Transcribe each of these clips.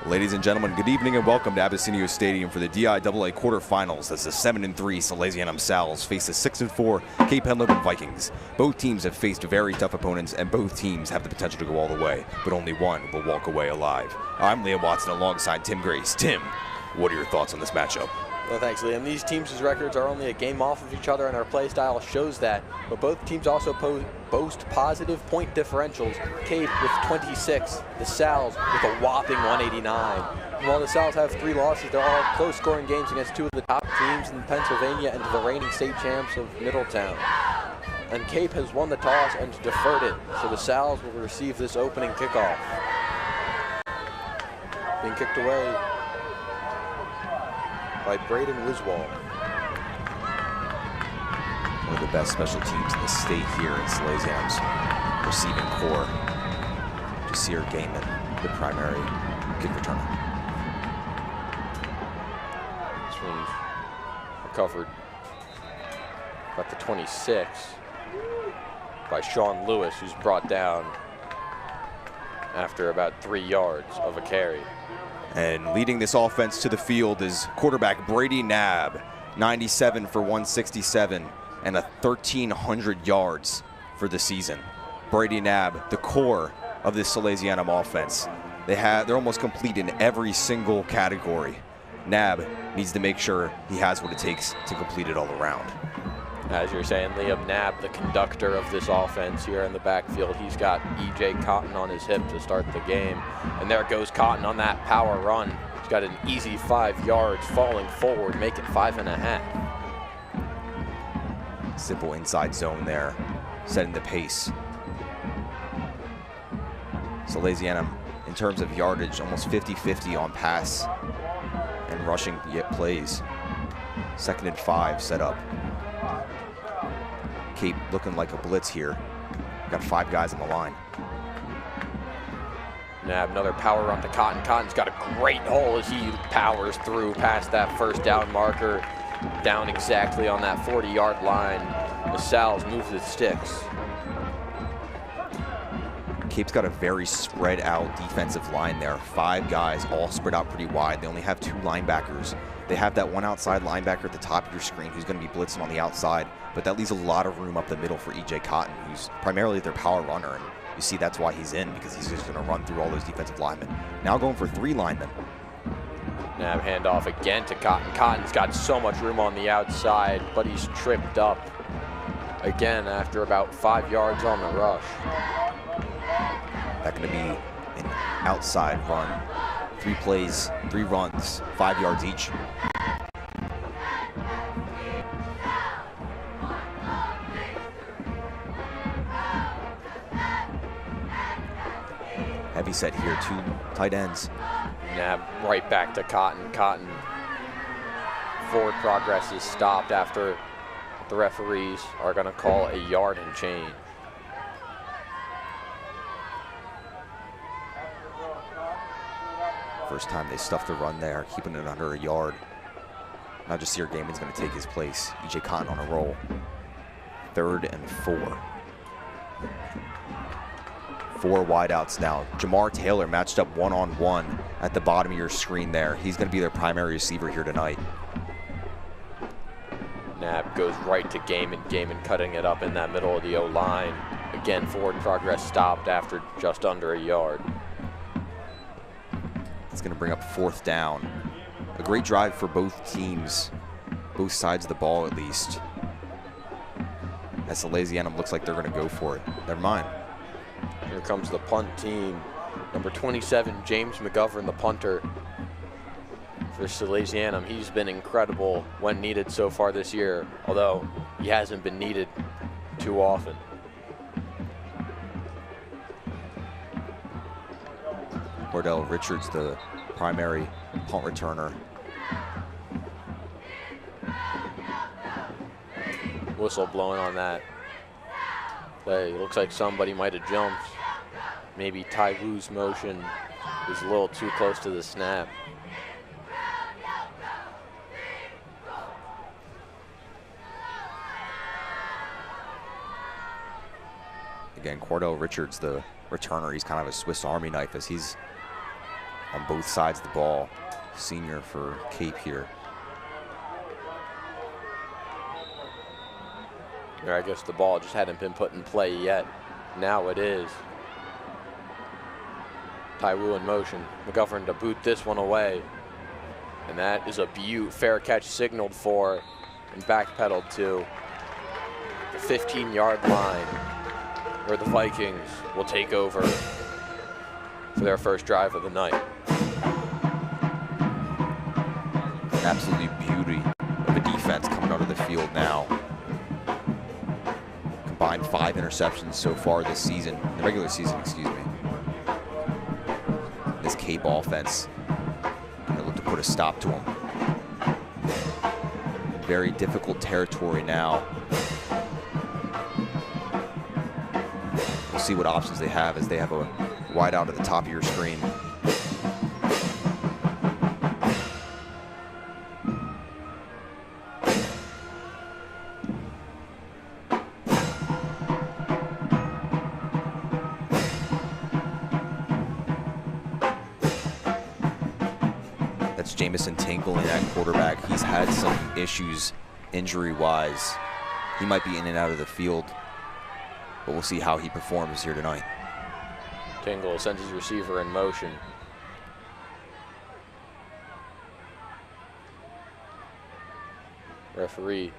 Ladies and gentlemen, good evening and welcome to Abyssinia Stadium for the DIAA quarterfinals as the 7-3 Salesianum Sal's face the 6-4 Cape Henlopen Vikings. Both teams have faced very tough opponents and both teams have the potential to go all the way, but only one will walk away alive. I'm Liam Watson alongside Tim Grace. Tim, what are your thoughts on this matchup? Well, thanks, Liam. These teams' records are only a game off of each other, and our play style shows that. But both teams also boast positive point differentials. Cape with 26, the Sal's with a whopping 189. And while the Sal's have 3 losses, they're all close-scoring games against 2 of the top teams in Pennsylvania and the reigning state champs of Middletown. And Cape has won the toss and deferred it, so the Sal's will receive this opening kickoff. Being kicked away by Braden Wiswall. One of the best special teams in the state here in Salesianum's receiving core. Jasir Gaiman, the primary kick returner. This one's recovered about the 26 by Sean Lewis, who's brought down after about 3 yards of a carry. And leading this offense to the field is quarterback Brady Knabb, 97 for 167 and 1,300 yards for the season. Brady Knabb, the core of this Salesianum offense. They're almost complete in every single category. Knabb needs to make sure he has what it takes to complete it all around. As you're saying, Liam, Knabb, the conductor of this offense here in the backfield. He's got E.J. Cotton on his hip to start the game. And there goes Cotton on that power run. He's got an easy 5 yards, falling forward, make it 5.5. Simple inside zone there, setting the pace. Salesianum, in terms of yardage, almost 50-50 on pass and rushing yet plays. 2nd and 5 set up. Cape looking like a blitz here. Got 5 guys on the line. Knabb, another power run to Cotton. Cotton's got a great hole as he powers through past that first down marker, down exactly on that 40-yard line. The Sal's move the sticks. Cape's got a very spread out defensive line there. 5 guys all spread out pretty wide. They only have 2 linebackers. They have that one outside linebacker at the top of your screen who's going to be blitzing on the outside, but that leaves a lot of room up the middle for E.J. Cotton, who's primarily their power runner, and you see that's why he's in, because he's just going to run through all those defensive linemen. Now going for 3 linemen. Now handoff again to Cotton. Cotton's got so much room on the outside, but he's tripped up again after about 5 yards on the rush. That's going to be an outside run. 3 plays, 3 runs, 5 yards each. Heavy set here, 2 tight ends. Knabb right back to Cotton. Cotton, forward progress is stopped after the referees are going to call a yard and change. First time they stuffed the run there, keeping it under a yard. Now Jasir Gaiman's going to take his place. E.J. Cotton on a roll. 3rd and 4. 4 wideouts now. Jamar Taylor matched up one-on-one at the bottom of your screen there. He's going to be their primary receiver here tonight. Knabb goes right to Gaiman. Gaiman cutting it up in that middle of the O-line. Again, forward progress stopped after just under a yard. It's going to bring up 4th down. A great drive for both teams, both sides of the ball at least. As Salesianum looks like they're going to go for it. Never mind. Here comes the punt team. Number 27, James McGovern, the punter for Salesianum. He's been incredible when needed so far this year, although he hasn't been needed too often. Cordell Richards, the primary punt returner. Whistle blowing on that play. Looks like somebody might have jumped. Maybe Tai Wu's motion was a little too close to the snap. Again, Cordell Richards, the returner, he's kind of a Swiss Army knife as he's on both sides of the ball. Senior for Cape here. I guess the ball just hadn't been put in play yet. Now it is. Taiwu in motion. McGovern to boot this one away. And that is a fair catch signaled for and backpedaled to the 15-yard line, where the Vikings will take over for their first drive of the night. Absolutely beauty of a defense coming out of the field now. Combined 5 interceptions so far this season, the regular season, excuse me. This Cape offense gonna look to put a stop to them. Very difficult territory now. We'll see what options they have as they have a wide out at the top of your screen. Jamison Tinkle in that quarterback. He's had some issues injury-wise. He might be in and out of the field, but we'll see how he performs here tonight. Tinkle sends his receiver in motion. Referee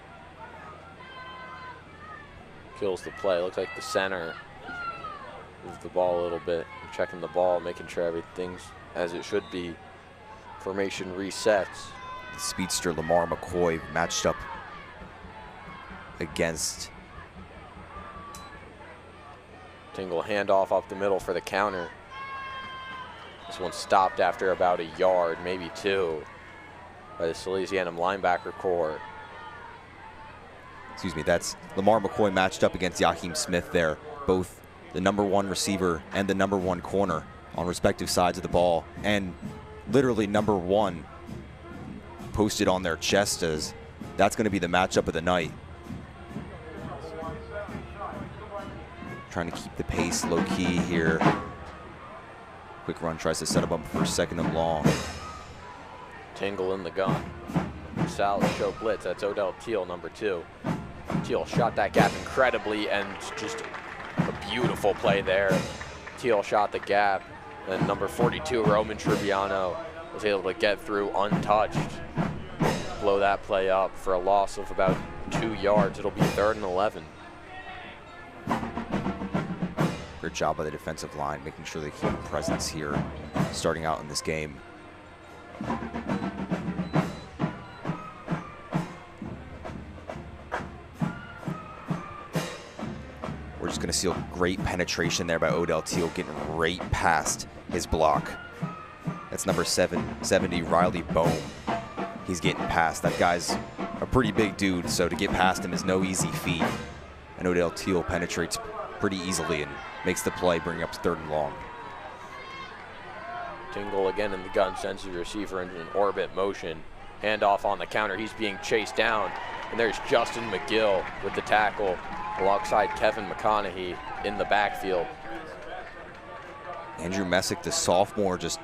kills the play. Looks like the center moved the ball a little bit. Checking the ball, making sure everything's as it should be. Formation resets. The speedster Lamar McCoy matched up against Tingle. Handoff up the middle for the counter. This one stopped after about a yard, maybe 2, by the Salesianum linebacker core. Excuse me, that's Lamar McCoy matched up against Yaheem Smith there. Both the #1 receiver and the #1 corner on respective sides of the ball. And literally #1 posted on their chest as that's going to be the matchup of the night. Trying to keep the pace low key here. Quick run tries to set him up for 2nd and long. Tingle in the gun. Sal show blitz. That's Odell Teal, #2. Teal shot that gap incredibly, and just a beautiful play there. Teal shot the gap. And #42, Roman Triviano, was able to get through untouched. Blow that play up for a loss of about 2 yards. It'll be 3rd and 11. Great job by the defensive line, making sure they keep a presence here, starting out in this game. We're just going to see a great penetration there by Odell Teal, getting right past his block. That's #70, Riley Bohm. He's getting past. That guy's a pretty big dude, so to get past him is no easy feat. And Odell Teal penetrates pretty easily and makes the play, bringing up 3rd and long. Tingle again in the gun, sends the receiver into an orbit motion. Handoff on the counter. He's being chased down. And there's Justin McGill with the tackle alongside Kevin McConaughey in the backfield. Andrew Messick, the sophomore, just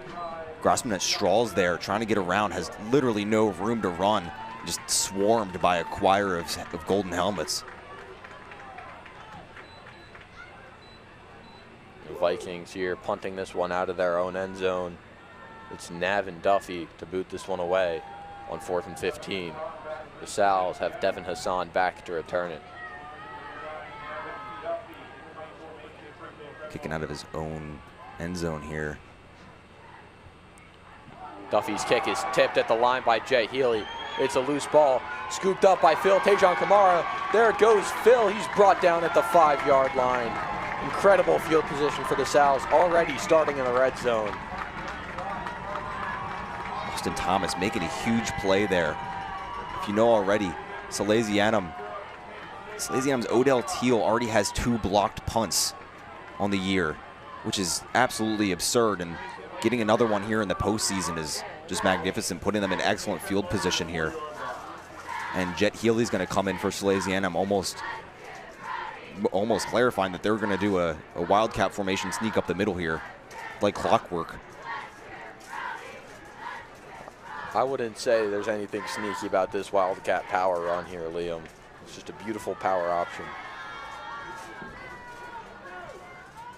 grasping at straws there, trying to get around, has literally no room to run. Just swarmed by a choir of golden helmets. The Vikings here punting this one out of their own end zone. It's Nav and Duffy to boot this one away on 4th and 15. The Sal's have Devin Hassan back to return it. Kicking out of his own end zone here. Duffy's kick is tipped at the line by Jay Healy. It's a loose ball, scooped up by Phil Tejon Kamara. There goes Phil. He's brought down at the 5-yard line. Incredible field position for the Sal's, already starting in the red zone. Austin Thomas making a huge play there. If you know already, Salesianum's Odell Teal already has 2 blocked punts on the year, which is absolutely absurd, and getting another one here in the postseason is just magnificent, putting them in excellent field position here. And Jet Healy's going to come in for Salesianum, almost clarifying that they're going to do a wildcat formation sneak up the middle here, like clockwork. I wouldn't say there's anything sneaky about this Wildcat power run here, Liam. It's just a beautiful power option.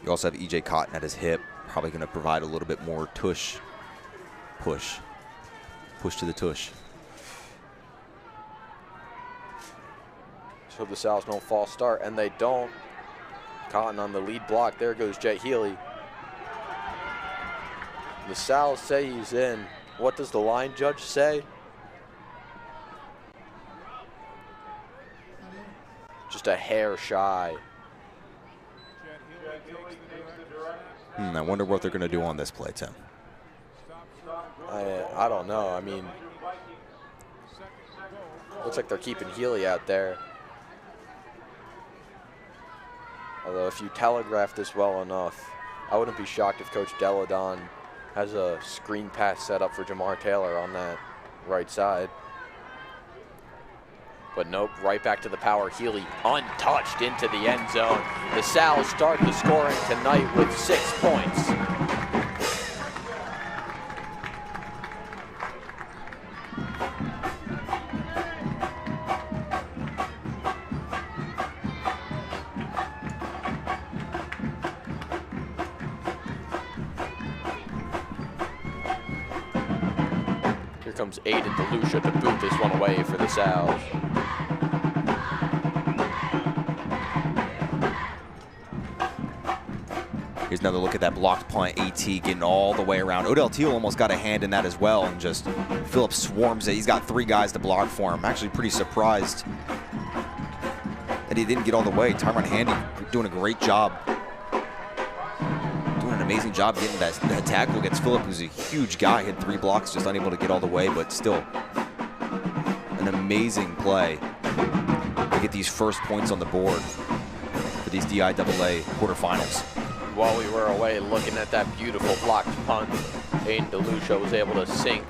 You also have E.J. Cotton at his hip, probably going to provide a little bit more push to the tush. So the Sal's don't false start, and they don't. Cotton on the lead block. There goes Jet Healy. The Sal's say he's in. What does the line judge say? Just a hair shy. I wonder what they're going to do on this play, Tim. I don't know. I mean, looks like they're keeping Healy out there. Although if you telegraph this well enough, I wouldn't be shocked if Coach Deladon has a screen pass set up for Jamar Taylor on that right side. But nope, right back to the power. Healy untouched into the end zone. The Sals start the scoring tonight with 6 points. Here comes Aiden DeLucia to boot this one away for the Sals. Here's another look at that blocked punt. AT getting all the way around. Odell Teal almost got a hand in that as well, and just Phillips swarms it. He's got 3 guys to block for him. I'm actually pretty surprised that he didn't get all the way. Tyron Handy doing a great job. Doing an amazing job getting that tackle against Phillips, who's a huge guy. He had 3 blocks, just unable to get all the way, but still an amazing play to get these first points on the board for these DIAA quarterfinals. While we were away looking at that beautiful blocked punt, Aiden DeLucia was able to sink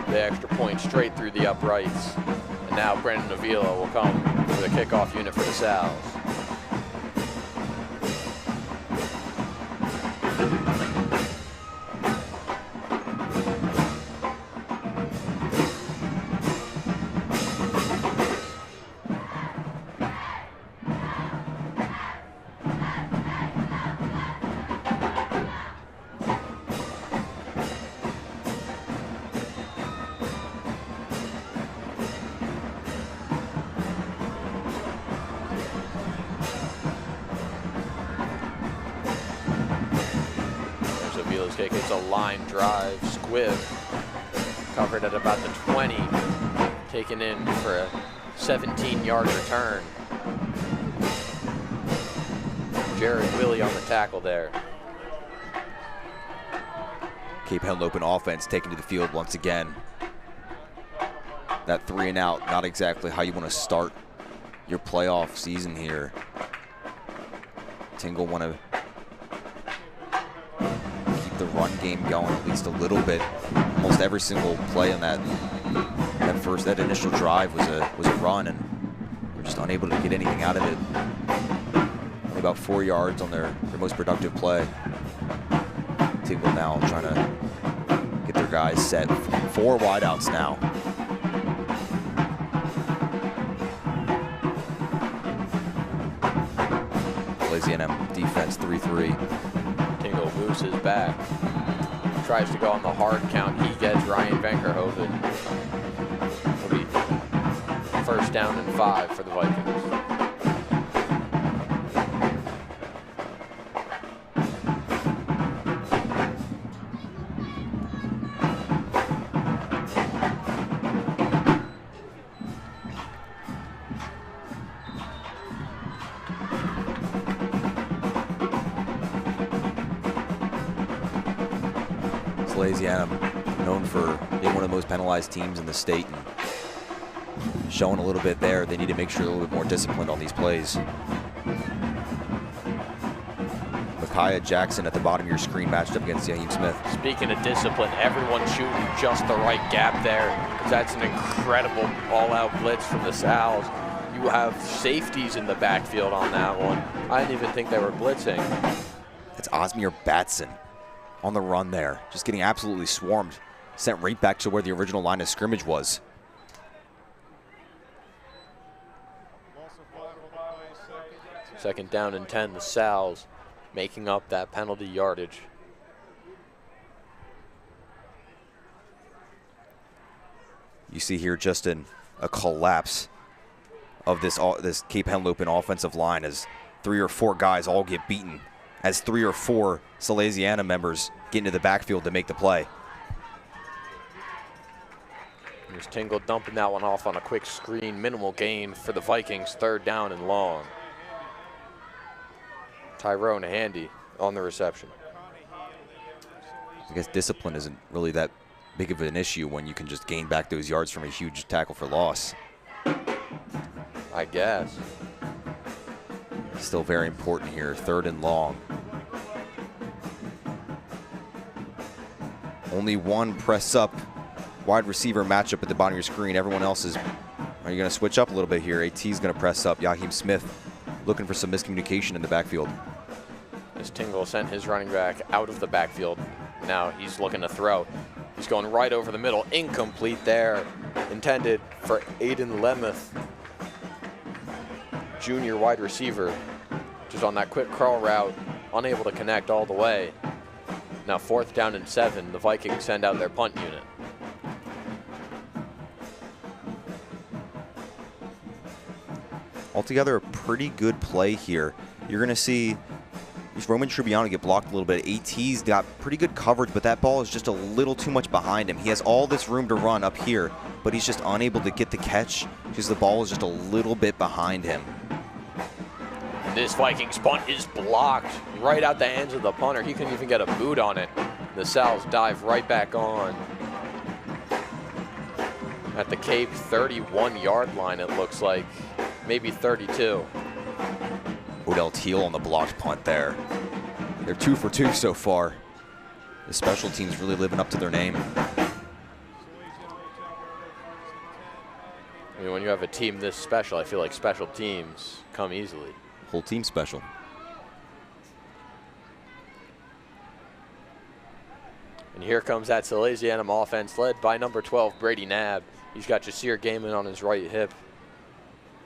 the extra point straight through the uprights. And now Brandon Avila will come for the kickoff unit for the Sals. Kick. It's a line drive, squib, covered at about the 20, taken in for a 17-yard return. Jared Willie on the tackle there. Cape Henlopen offense taken to the field once again. That 3 and out, not exactly how you want to start your playoff season here. Tingle want to the run game going at least a little bit. Almost every single play on that initial drive was a run, and we're just unable to get anything out of it. Only about 4 yards on their most productive play. Tingle now trying to get their guys set. 4 wideouts now. Salesianum defense 3-3. Tingle moves his back. Tries to go on the hard count. He gets Ryan Vankerhoven. It'll be 1st down and 5 for the Vikings. Salesianum, known for being one of the most penalized teams in the state, and showing a little bit there. They need to make sure they're a little bit more disciplined on these plays. Micaiah Jackson at the bottom of your screen matched up against Yaheem Smith. Speaking of discipline, everyone's shooting just the right gap there. That's an incredible all-out blitz from the Sals. You have safeties in the backfield on that one. I didn't even think they were blitzing. It's Osmir Batson on the run there, just getting absolutely swarmed. sent right back to where the original line of scrimmage was. Second down and 10, the Sal's making up that penalty yardage. You see here just a collapse of this Cape Henlopen offensive line as 3 or 4 guys all get beaten, as 3 or 4 Salesianum members get into the backfield to make the play. Here's Tingle dumping that one off on a quick screen. Minimal gain for the Vikings, 3rd down and long. Tyrone Handy on the reception. I guess discipline isn't really that big of an issue when you can just gain back those yards from a huge tackle for loss. I guess. Still very important here, 3rd and long. Only one press up wide receiver matchup at the bottom of your screen. Everyone else is, are you going to switch up a little bit here? AT's going to press up. Yaheem Smith looking for some miscommunication in the backfield. As Tingle sent his running back out of the backfield. Now he's looking to throw. He's going right over the middle. Incomplete there. Intended for Aiden Lemeth, junior wide receiver. Just on that quick crawl route, unable to connect all the way. Now 4th down and 7. The Vikings send out their punt unit. Altogether, a pretty good play here. You're going to see Roman Tribbiano get blocked a little bit. AT's got pretty good coverage, but that ball is just a little too much behind him. He has all this room to run up here, but he's just unable to get the catch because the ball is just a little bit behind him. This Vikings punt is blocked right out the hands of the punter. He couldn't even get a boot on it. The Sal's dive right back on. At the Cape 31-yard line, it looks like. Maybe 32. Odell Teal on the blocked punt there. They're 2 for 2 so far. The special teams really living up to their name. I mean, when you have a team this special, I feel like special teams come easily. Whole team special. And here comes that Salesianum offense led by number 12, Brady Knabb. He's got Jasir Gaiman on his right hip.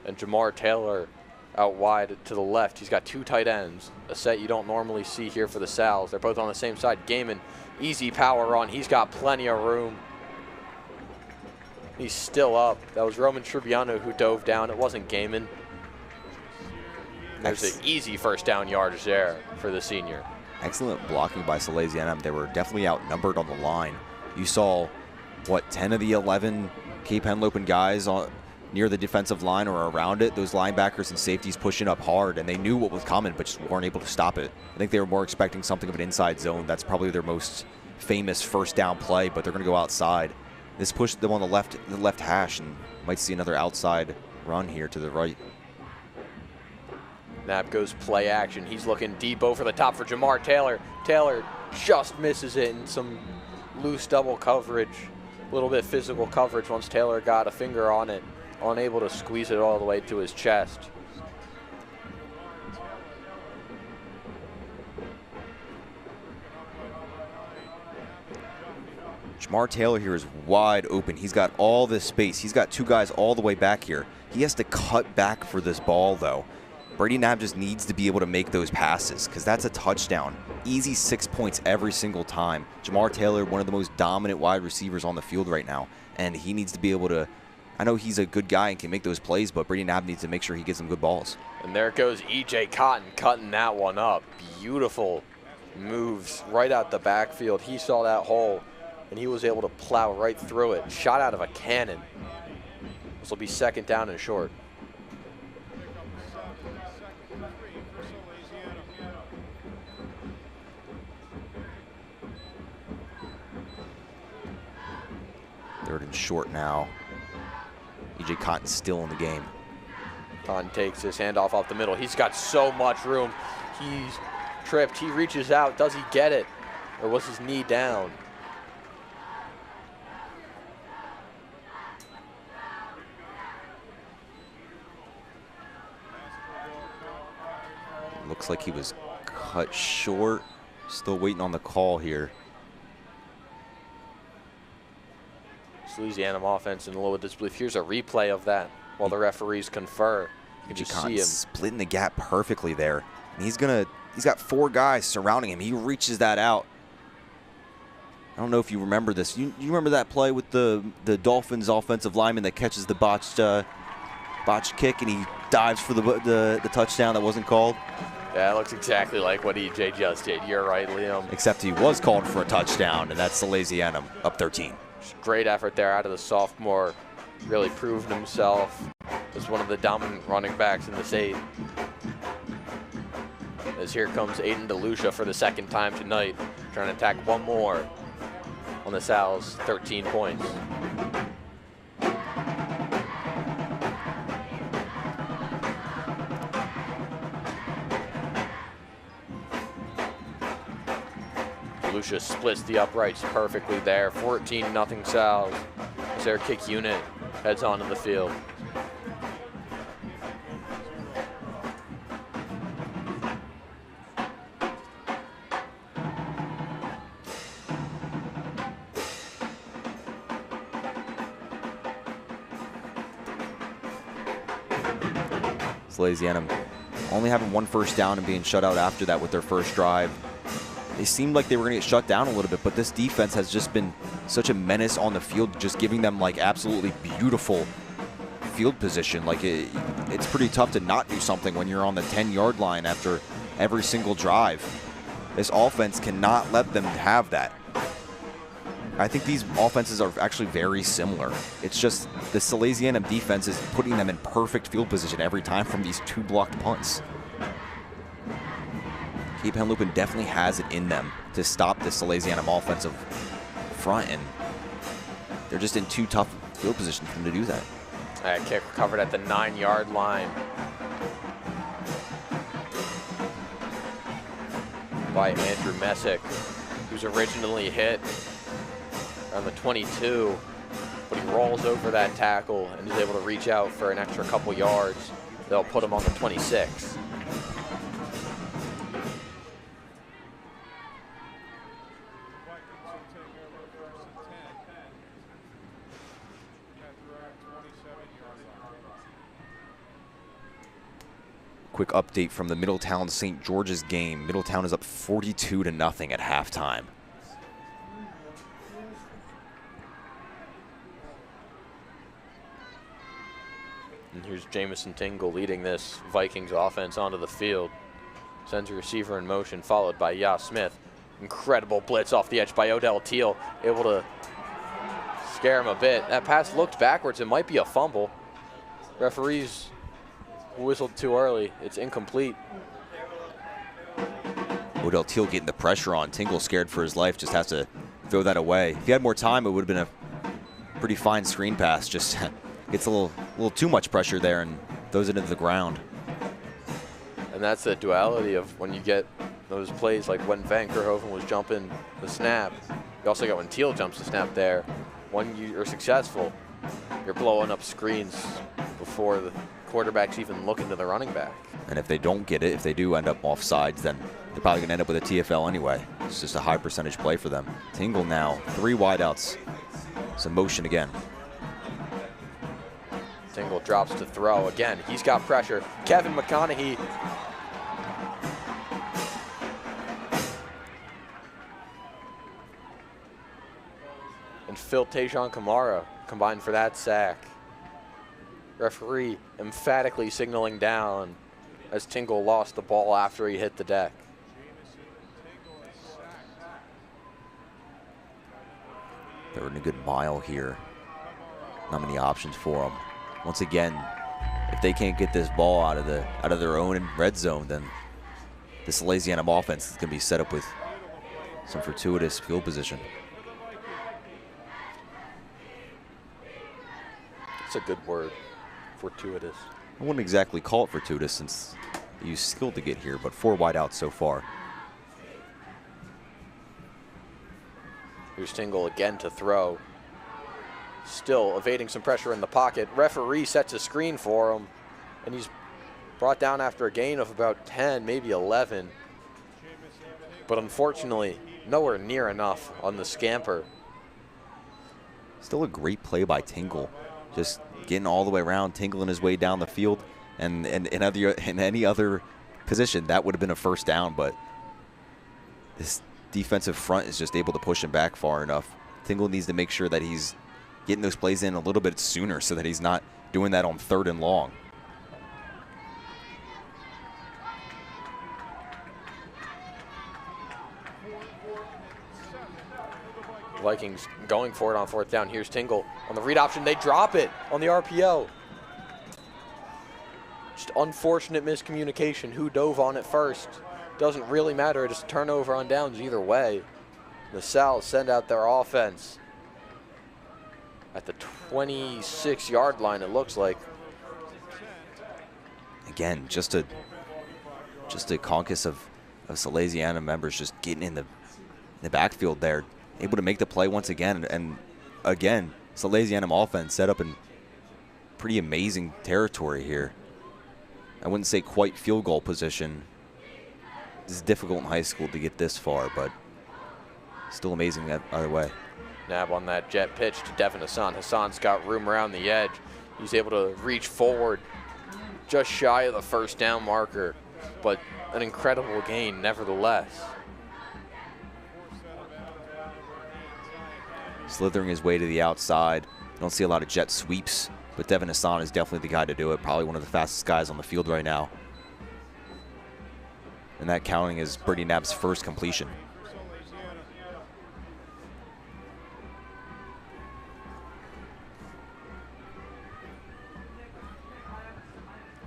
And Jamar Taylor out wide to the left. He's got 2 tight ends, a set you don't normally see here for the Sal's. They're both on the same side. Gaiman, easy power run. He's got plenty of room. He's still up. That was Roman Tribbiano who dove down. It wasn't Gaiman. There's an easy 1st down yardage there for the senior. Excellent blocking by Salesianum. They were definitely outnumbered on the line. You saw, what, 10 of the 11 Cape Henlopen guys near the defensive line or around it. Those linebackers and safeties pushing up hard, and they knew what was coming but just weren't able to stop it. I think they were more expecting something of an inside zone. That's probably their most famous 1st down play, but they're going to go outside. This pushed them on the left hash, and might see another outside run here to the right. Knapp goes play action. He's looking deep over the top for Jamar Taylor. Taylor just misses it in some loose double coverage. A little bit physical coverage once Taylor got a finger on it. Unable to squeeze it all the way to his chest. Jamar Taylor here is wide open. He's got all this space. He's got 2 guys all the way back here. He has to cut back for this ball, though. Brady Knabb just needs to be able to make those passes because that's a touchdown. Easy 6 points every single time. Jamar Taylor, one of the most dominant wide receivers on the field right now, and he needs to be able to, I know he's a good guy and can make those plays, but Brady Knabb needs to make sure he gets some good balls. And there goes E.J. Cotton cutting that one up. Beautiful moves right out the backfield. He saw that hole, and he was able to plow right through it. Shot out of a cannon. This will be 2nd down and short. Third and short now. E.J. Cotton's still in the game. Cotton takes his handoff off the middle. He's got so much room. He's tripped. He reaches out. Does he get it? Or was his knee down? Looks like he was cut short. Still waiting on the call here. Salesianum offense in a little disbelief. Here's a replay of that while the referees confer. You can just see him splitting the gap perfectly there. And he's got 4 guys surrounding him. He reaches that out. I don't know if you remember this. You remember that play with the Dolphins offensive lineman that catches the botched kick and he dives for the touchdown that wasn't called? Yeah, it looks exactly like what EJ just did. You're right, Liam. Except he was called for a touchdown, and that's Salesianum up 13. Great effort there out of the sophomore. Really proved himself as one of the dominant running backs in the state. As here comes Aiden DeLucia for the 2nd time tonight, trying to attack one more on the Sal's 13 points. DeLucia splits the uprights perfectly there. 14-0 Sal's as their kick unit heads onto the field. Salesianum only having 1 first down and being shut out after that with their first drive. They seemed like they were going to get shut down a little bit, but this defense has just been such a menace on the field, just giving them like absolutely beautiful field position. Like it's pretty tough to not do something when you're on the 10-yard line after every single drive. This offense cannot let them have that. I think these offenses are actually very similar. It's just the Salesianum defense is putting them in perfect field position every time from these 2 blocked punts. Henlopen definitely has it in them to stop the Salesianum offensive front, and they're just in too tough field position for them to do that. That kick recovered at the 9-yard line by Andrew Messick, who's originally hit on the 22, but he rolls over that tackle and is able to reach out for an extra couple yards. They'll put him on the 26. Quick update from the Middletown-St. George's game. Middletown is up 42-0 at halftime. And here's Jamison Tingle leading this Vikings offense onto the field. Sends a receiver in motion, followed by Yas Smith. Incredible blitz off the edge by Odell Teal, able to scare him a bit. That pass looked backwards. It might be a fumble. Referees whistled too early. It's incomplete. Odell Teal getting the pressure on. Tingle scared for his life, just has to throw that away. If he had more time, it would have been a pretty fine screen pass. Just gets a little too much pressure there and throws it into the ground. And that's the duality of when you get those plays like when Van Kerhoven was jumping the snap. You also got when Teal jumps the snap there. When you're successful, you're blowing up screens before the quarterback's even looking to the running back. And if they don't get it, if they do end up off sides, then they're probably going to end up with a TFL anyway. It's just a high percentage play for them. Tingle now, 3 wideouts. Some motion again. Tingle drops to throw again. He's got pressure. Kevin McConaughey. And Phil Tejan Kamara combined for that sack. Referee emphatically signaling down as Tingle lost the ball after he hit the deck. They're in a good mile here. Not many options for them. Once again, if they can't get this ball out of their own red zone, then the Salesianum offense is going to be set up with some fortuitous field position. It's a good word, fortuitous. I wouldn't exactly call it fortuitous since they used skill to get here, but 4 wideouts so far. Here's Tingle again to throw. Still evading some pressure in the pocket. Referee sets a screen for him, and he's brought down after a gain of about 10, maybe 11. But unfortunately, nowhere near enough on the scamper. Still a great play by Tingle. Just getting all the way around, tingling his way down the field. And in any other position, that would have been a first down. But this defensive front is just able to push him back far enough. Tingle needs to make sure that he's getting those plays in a little bit sooner so that he's not doing that on 3rd and long. Vikings going for it on 4th down. Here's Tingle on the read option. They drop it on the RPO. Just unfortunate miscommunication. Who dove on it first? Doesn't really matter. It's a turnover on downs either way. The Sal's send out their offense at the 26-yard line, it looks like. Again, just a caucus of Salesianum members just getting in the backfield there, able to make the play once again. And again, Salesianum offense set up in pretty amazing territory here. I wouldn't say quite field goal position. It's difficult in high school to get this far, but still amazing that either way. Nab on that jet pitch to Devin Hassan. Hassan's got room around the edge. He's able to reach forward just shy of the first down marker, but an incredible gain nevertheless. Slithering his way to the outside. You don't see a lot of jet sweeps, but Devin Hassan is definitely the guy to do it. Probably one of the fastest guys on the field right now. And that counting is Brady Knapp's first completion.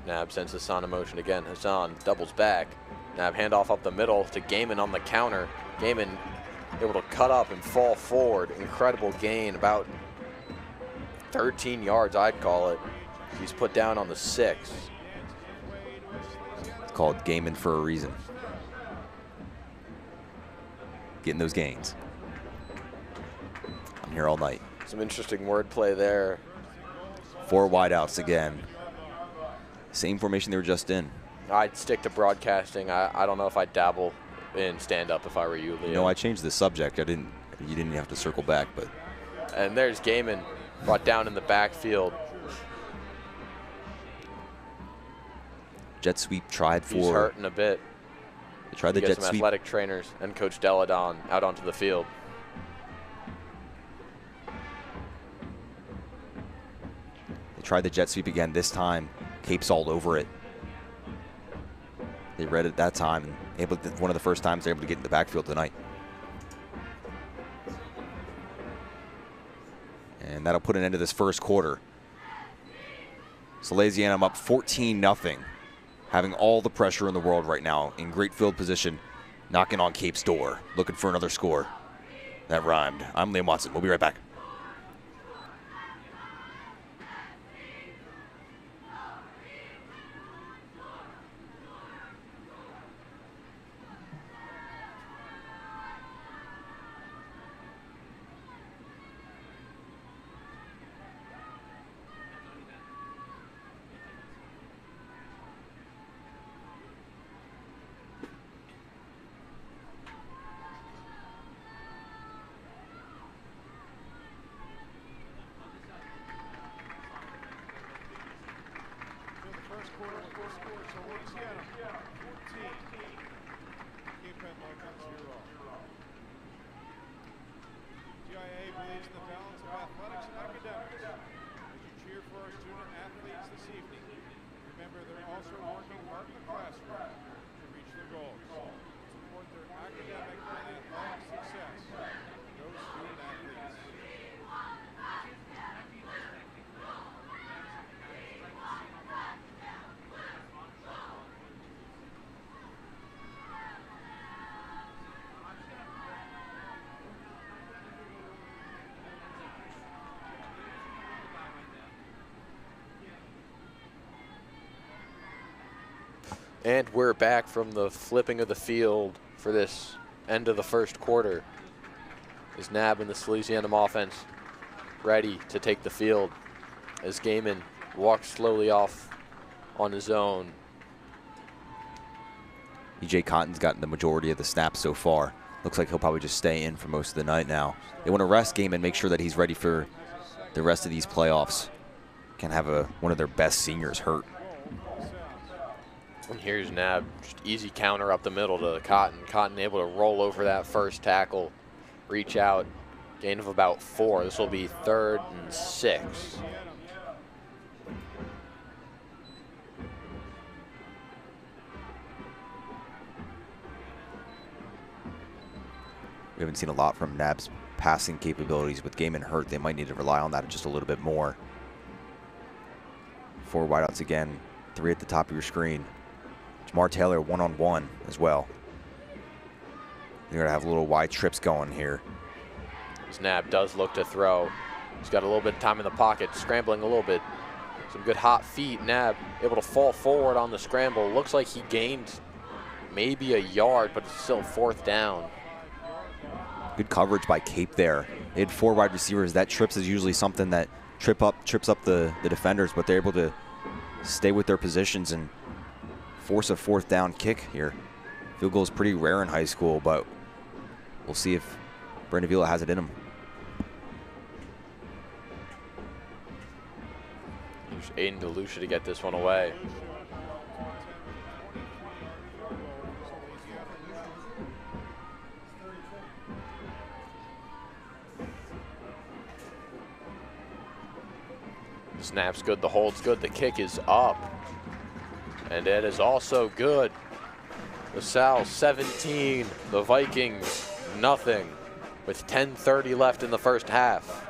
Nab sends Hassan in motion again. Hassan doubles back. Nab handoff up the middle to Gaiman on the counter. Gaiman able to cut up and fall forward. Incredible gain, about 13 yards, I'd call it. He's put down on the 6. It's called Gaiman for a reason. Getting those gains. I'm here all night. Some interesting wordplay there. 4 wideouts again. Same formation they were just in. I'd stick to broadcasting. I don't know if I'd dabble in stand-up if I were you, Liam. You know, I changed the subject. You didn't have to circle back, but. And there's Gaiman brought down in the backfield. Jet sweep tried for. He's hurting a bit. They tried the jet some sweep. Athletic trainers and Coach Deladon out onto the field. They tried the jet sweep again this time. Cape's all over it. They read it that time, and one of the first times they're able to get in the backfield tonight. And that'll put an end to this first quarter. Salesianum up 14-0, having all the pressure in the world right now, in great field position, knocking on Cape's door, looking for another score. That rhymed. I'm Liam Watson. We'll be right back. DIAA believes in the balance of athletics and academics. As you cheer for our student athletes this evening, remember they're also working hard in the classroom to reach their goals. Support their academic and athletic success. Go student athletes. And we're back from the flipping of the field for this end of the first quarter. Is Nab and the Salesianum offense ready to take the field as Gaiman walks slowly off on his own. E.J. Cotton's gotten the majority of the snaps so far. Looks like he'll probably just stay in for most of the night now. They want to rest Gaiman, make sure that he's ready for the rest of these playoffs can have one of their best seniors hurt. And here's Nab, just easy counter up the middle to Cotton. Cotton able to roll over that first tackle, reach out, gain of about 4. This will be 3rd and 6. We haven't seen a lot from Nab's passing capabilities. With Gaiman hurt, they might need to rely on that just a little bit more. 4 wideouts again, 3 at the top of your screen. Jamar Taylor one-on-one as well. They're gonna have little wide trips going here. Nab does look to throw. He's got a little bit of time in the pocket, scrambling a little bit. Some good hot feet. Nab able to fall forward on the scramble. Looks like he gained maybe a yard, but it's still 4th down. Good coverage by Cape there. They had 4 wide receivers. That trips is usually something that trips up the defenders, but they're able to stay with their positions and force a 4th down kick here. Field goal is pretty rare in high school, but we'll see if Brandon Avila has it in him. There's Aiden DeLucia to get this one away. The snap's good, the hold's good, the kick is up. And it is also good. LaSalle 17, the Vikings nothing, with 10:30 left in the first half.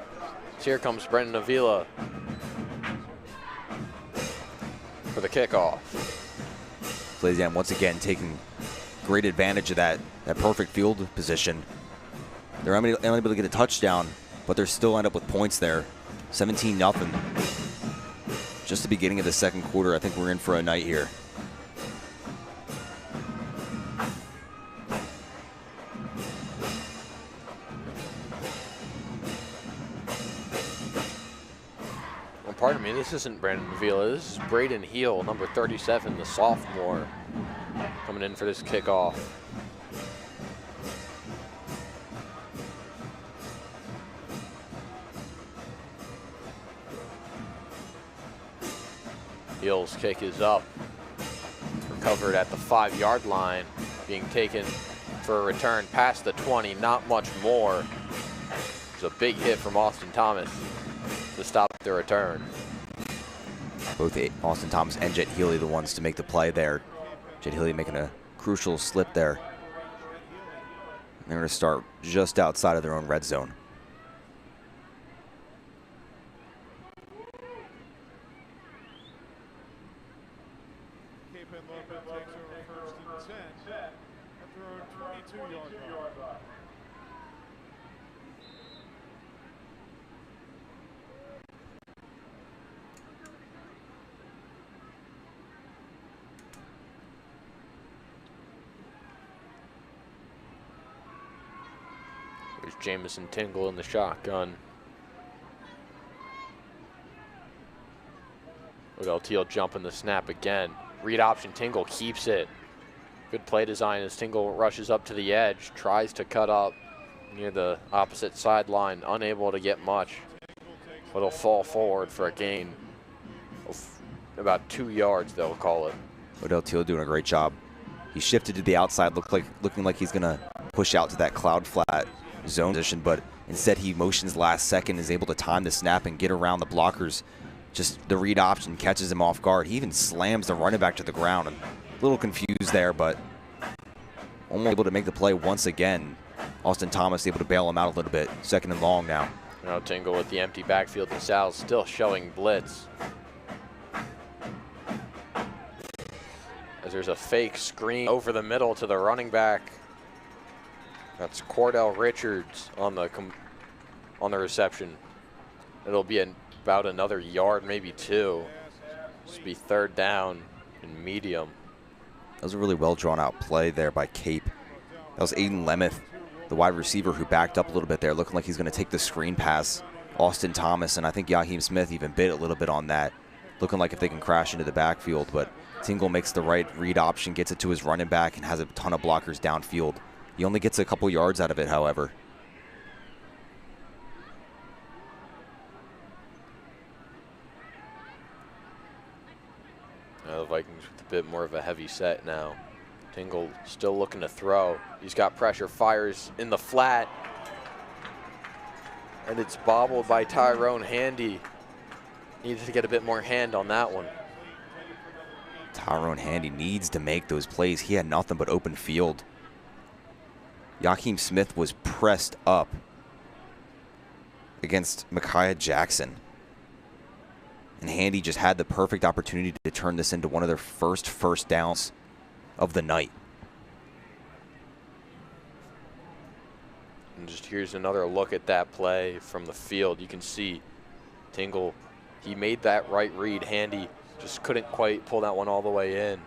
So here comes Brendan Avila for the kickoff. Salesian once again taking great advantage of that perfect field position. They're unable to get a touchdown, but they're still end up with points there. 17-0. Just the beginning of the second quarter. I think we're in for a night here. Well, pardon me, this isn't Brandon Avila. This is Braden Heel, number 37, the sophomore, coming in for this kickoff. Heel's kick is up, recovered at the 5-yard line, being taken for a return past the 20, not much more. It's a big hit from Austin Thomas to stop the return. Both Austin Thomas and Jet Healy the ones to make the play there. Jet Healy making a crucial slip there. And they're going to start just outside of their own red zone. Henlopen takes over 1st and 10 at their own 22-yard line. There's Jamison Tingle in the shotgun. Odell Teal jumping the snap again. Read option, Tingle keeps it. Good play design as Tingle rushes up to the edge, tries to cut up near the opposite sideline, unable to get much. But he'll fall forward for a gain of about 2 yards, they'll call it. Odell Teal doing a great job. He shifted to the outside, looking like he's going to push out to that cloud flat zone position, but instead he motions last second, is able to time the snap and get around the blockers. Just the read option catches him off guard. He even slams the running back to the ground. And a little confused there, but almost able to make the play once again. Austin Thomas able to bail him out a little bit. 2nd and long now. Now Tingle with the empty backfield. The Sal's still showing blitz. As there's a fake screen over the middle to the running back. That's Cordell Richards on the reception. It'll be about another yard, maybe 2. This will be 3rd down and medium. That was a really well drawn out play there by Cape. That was Aiden Lemeth, the wide receiver, who backed up a little bit there, looking like he's going to take the screen pass. Austin Thomas, and I think Yaheem Smith even bit a little bit on that, looking like if they can crash into the backfield. But Tingle makes the right read option, gets it to his running back, and has a ton of blockers downfield. He only gets a couple yards out of it, however. Vikings with a bit more of a heavy set now. Tingle still looking to throw. He's got pressure, fires in the flat. And it's bobbled by Tyrone Handy. Needed to get a bit more hand on that one. Tyrone Handy needs to make those plays. He had nothing but open field. Jakeem Smith was pressed up against Micaiah Jackson. And Handy just had the perfect opportunity to turn this into one of their first downs of the night. And just here's another look at that play from the field. You can see Tingle, he made that right read. Handy just couldn't quite pull that one all the way in.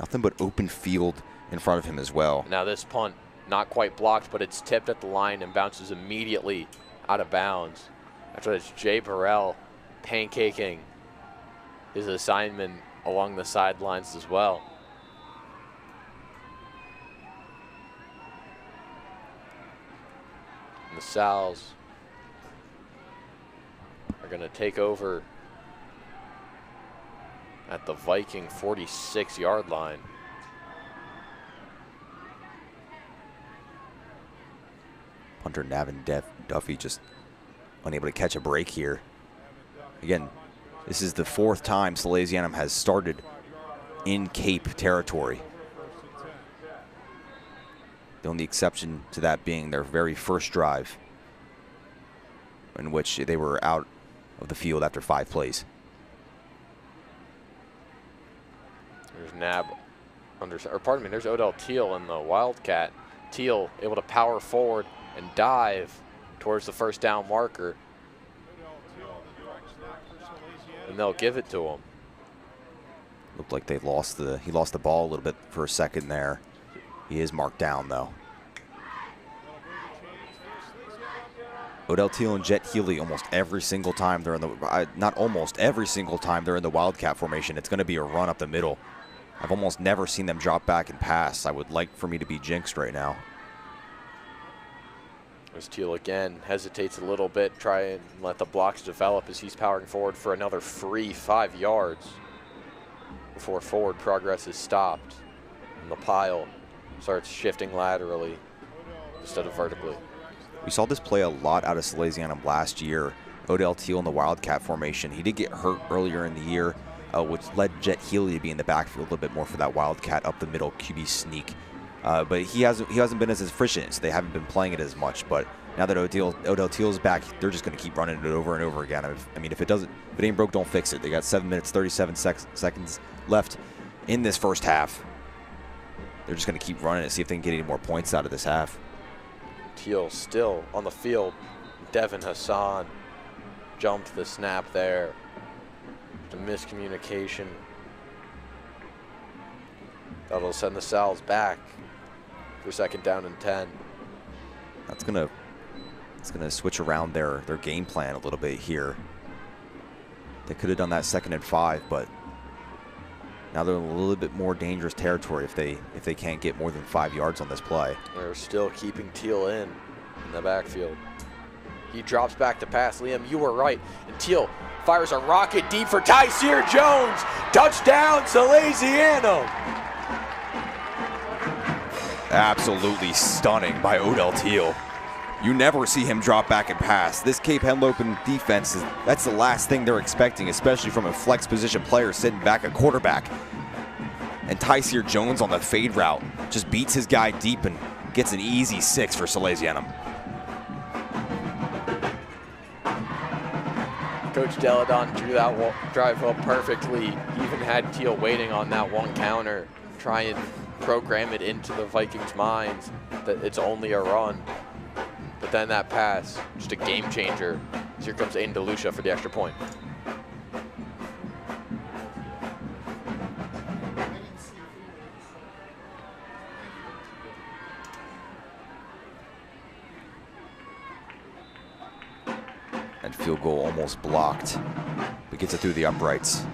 Nothing but open field in front of him as well. Now this punt, not quite blocked, but it's tipped at the line and bounces immediately out of bounds. After that's Jay Burrell pancaking his assignment along the sidelines as well. And the Sals are going to take over at the Viking 46-yard line. Punter Navin Duffy just unable to catch a break here. Again, this is the fourth time Salesianum has started in Cape territory. The only exception to that being their very first drive, in which they were out of the field after 5 plays. There's there's Odell Teal in the Wildcat. Teal able to power forward and dive towards the first down marker. And they'll give it to him. Looked like he lost the ball a little bit for a second there. He is marked down though. Odell Teal and Jet Healy almost every single time they're in the, not almost every single time they're in the Wildcat formation, it's going to be a run up the middle. I've almost never seen them drop back and pass. I would like for me to be jinxed right now. As Teal again hesitates a little bit, try and let the blocks develop as he's powering forward for another free 5 yards before forward progress is stopped. And the pile starts shifting laterally instead of vertically. We saw this play a lot out of Salesianum last year. Odell Teal in the Wildcat formation. He did get hurt earlier in the year, which led Jet Healy to be in the backfield a little bit more for that Wildcat up the middle QB sneak. But he hasn't been as efficient, so they haven't been playing it as much. But now that Odell Teal's back, they're just going to keep running it over and over again. If it ain't broke, don't fix it. They got 7 minutes 37 seconds left in this first half. They're just going to keep running it, see if they can get any more points out of this half. Teal still on the field. Devin Hassan jumped the snap there. The miscommunication. That'll send the Sals back for 2nd down and 10. It's gonna switch around their game plan a little bit here. They could have done that 2nd and 5, but now they're in a little bit more dangerous territory if they can't get more than 5 yards on this play. They're still keeping Teal in the backfield. He drops back to pass. Liam, you were right. And Teal fires a rocket deep for Tyseer Jones. Touchdown, Salesianum. Absolutely stunning by Odell Teal. You never see him drop back and pass. This Cape Henlopen defense, that's the last thing they're expecting, especially from a flex position player sitting back at quarterback. And Tyseer Jones on the fade route just beats his guy deep and gets an easy 6 for Salesianum. Coach Deladon drew that drive up perfectly. He even had Teal waiting on that one counter, try and program it into the Vikings' minds that it's only a run. But then that pass, just a game changer. Here comes Aiden DeLucia for the extra point. And field goal almost blocked, but gets it through the uprights.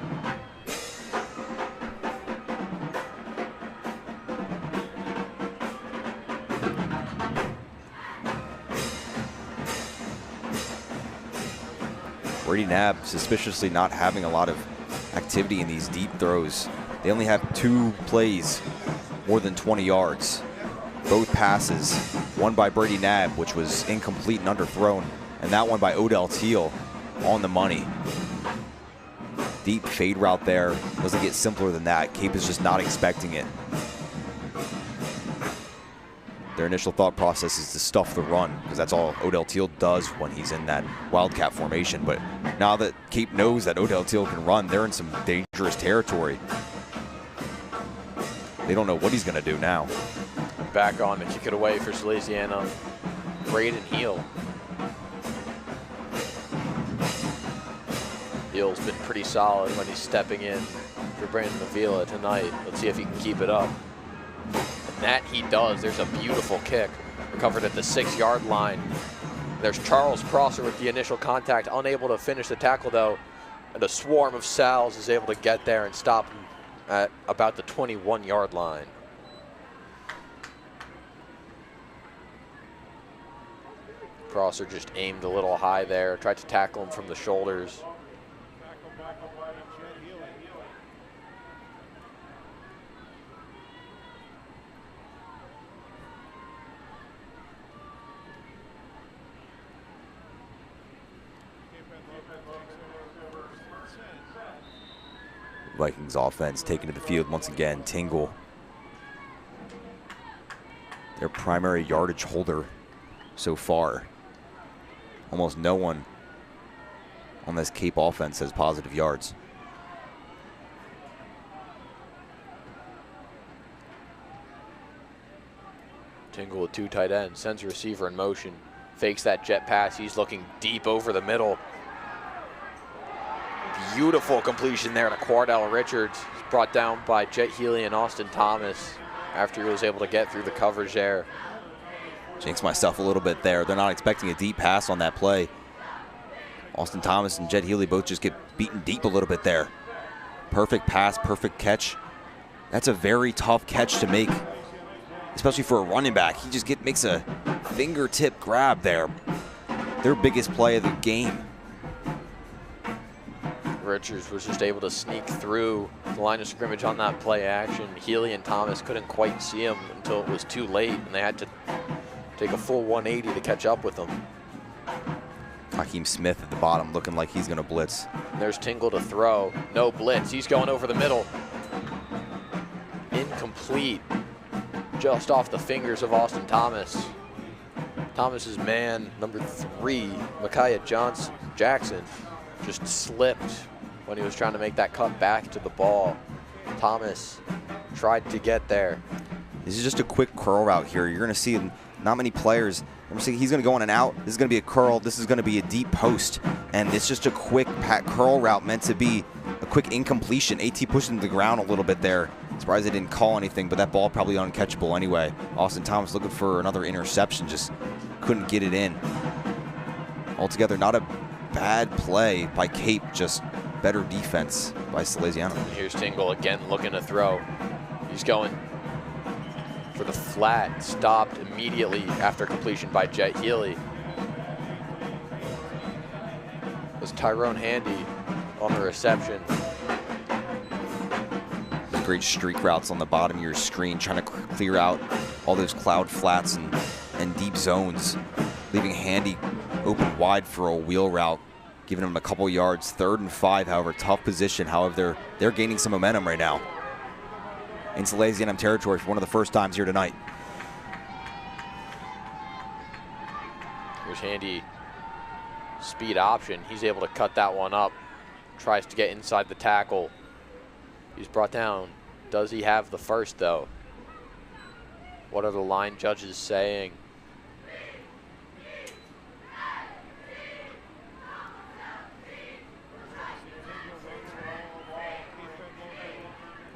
Brady Knapp suspiciously not having a lot of activity in these deep throws. They only have 2 plays more than 20 yards. Both passes, one by Brady Knabb, which was incomplete and underthrown, and that one by Odell Teal on the money. Deep fade route there. Doesn't get simpler than that. Cape is just not expecting it. Their initial thought process is to stuff the run, because that's all Odell Teal does when he's in that wildcat formation. But now that Cape knows that Odell Teal can run, they're in some dangerous territory. They don't know what he's going to do now. Back on to kick it away for Salesianum. Braden Heel. Heel's been pretty solid when he's stepping in for Brandon Avila tonight. Let's see if he can keep it up. And that he does. There's a beautiful kick. Recovered at the 6-yard line. There's Charles Prosser with the initial contact, unable to finish the tackle though. And a swarm of Sals is able to get there and stop him at about the 21-yard line. Prosser just aimed a little high there, tried to tackle him from the shoulders. Vikings offense taken to the field once again. Tingle, their primary yardage holder so far. Almost no one on this Cape offense has positive yards. Tingle with 2 tight ends, sends a receiver in motion, fakes that jet pass. He's looking deep over the middle. Beautiful completion there to Quardell Richards. He's brought down by Jet Healy and Austin Thomas after he was able to get through the coverage there. Jinx myself a little bit there. They're not expecting a deep pass on that play. Austin Thomas and Jet Healy both just get beaten deep a little bit there. Perfect pass, perfect catch. That's a very tough catch to make, especially for a running back. He just makes a fingertip grab there. Their biggest play of the game. Richards was just able to sneak through the line of scrimmage on that play action. Healy and Thomas couldn't quite see him until it was too late, and they had to take a full 180 to catch up with him. Hakeem Smith at the bottom looking like he's going to blitz. There's Tingle to throw. No blitz. He's going over the middle. Incomplete. Just off the fingers of Austin Thomas. Thomas's man, number 3, Micaiah Jackson, just slipped when he was trying to make that cut back to the ball. Thomas tried to get there. This is just a quick curl route here. You're going to see not many players. He's going to go in and out. This is going to be a curl. This is going to be a deep post. And it's just a quick curl route meant to be a quick incompletion. AT pushed him to the ground a little bit there. Surprised they didn't call anything, but that ball probably uncatchable anyway. Austin Thomas looking for another interception, just couldn't get it in. Altogether, not a bad play by Cape, just better defense by Salesianum. Here's Tingle again looking to throw. He's going for the flat, stopped immediately after completion by Jet Healy. It was Tyrone Handy on the reception. Great streak routes on the bottom of your screen, trying to clear out all those cloud flats and deep zones, leaving Handy open wide for a wheel route, giving him a couple yards. 3rd and 5, however, tough position. However, they're gaining some momentum right now in Salesianum territory for one of the first times here tonight. Here's Handy, speed option. He's able to cut that one up. Tries to get inside the tackle. He's brought down. Does he have the first, though? What are the line judges saying?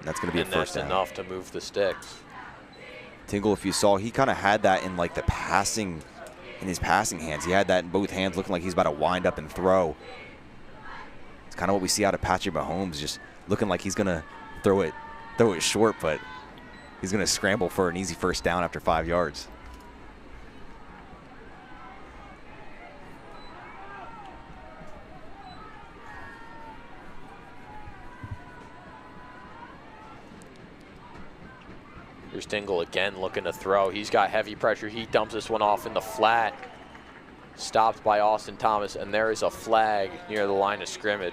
That's going to be a first down. And that's enough to move the sticks. Tingle, if you saw, he kind of had that in like the passing, in his passing hands. He had that in both hands, looking like he's about to wind up and throw. It's kind of what we see out of Patrick Mahomes, just looking like he's going to throw it short, but he's going to scramble for an easy first down after 5 yards. Here's Tingle again looking to throw. He's got heavy pressure. He dumps this one off in the flat. Stopped by Austin Thomas, and there is a flag near the line of scrimmage.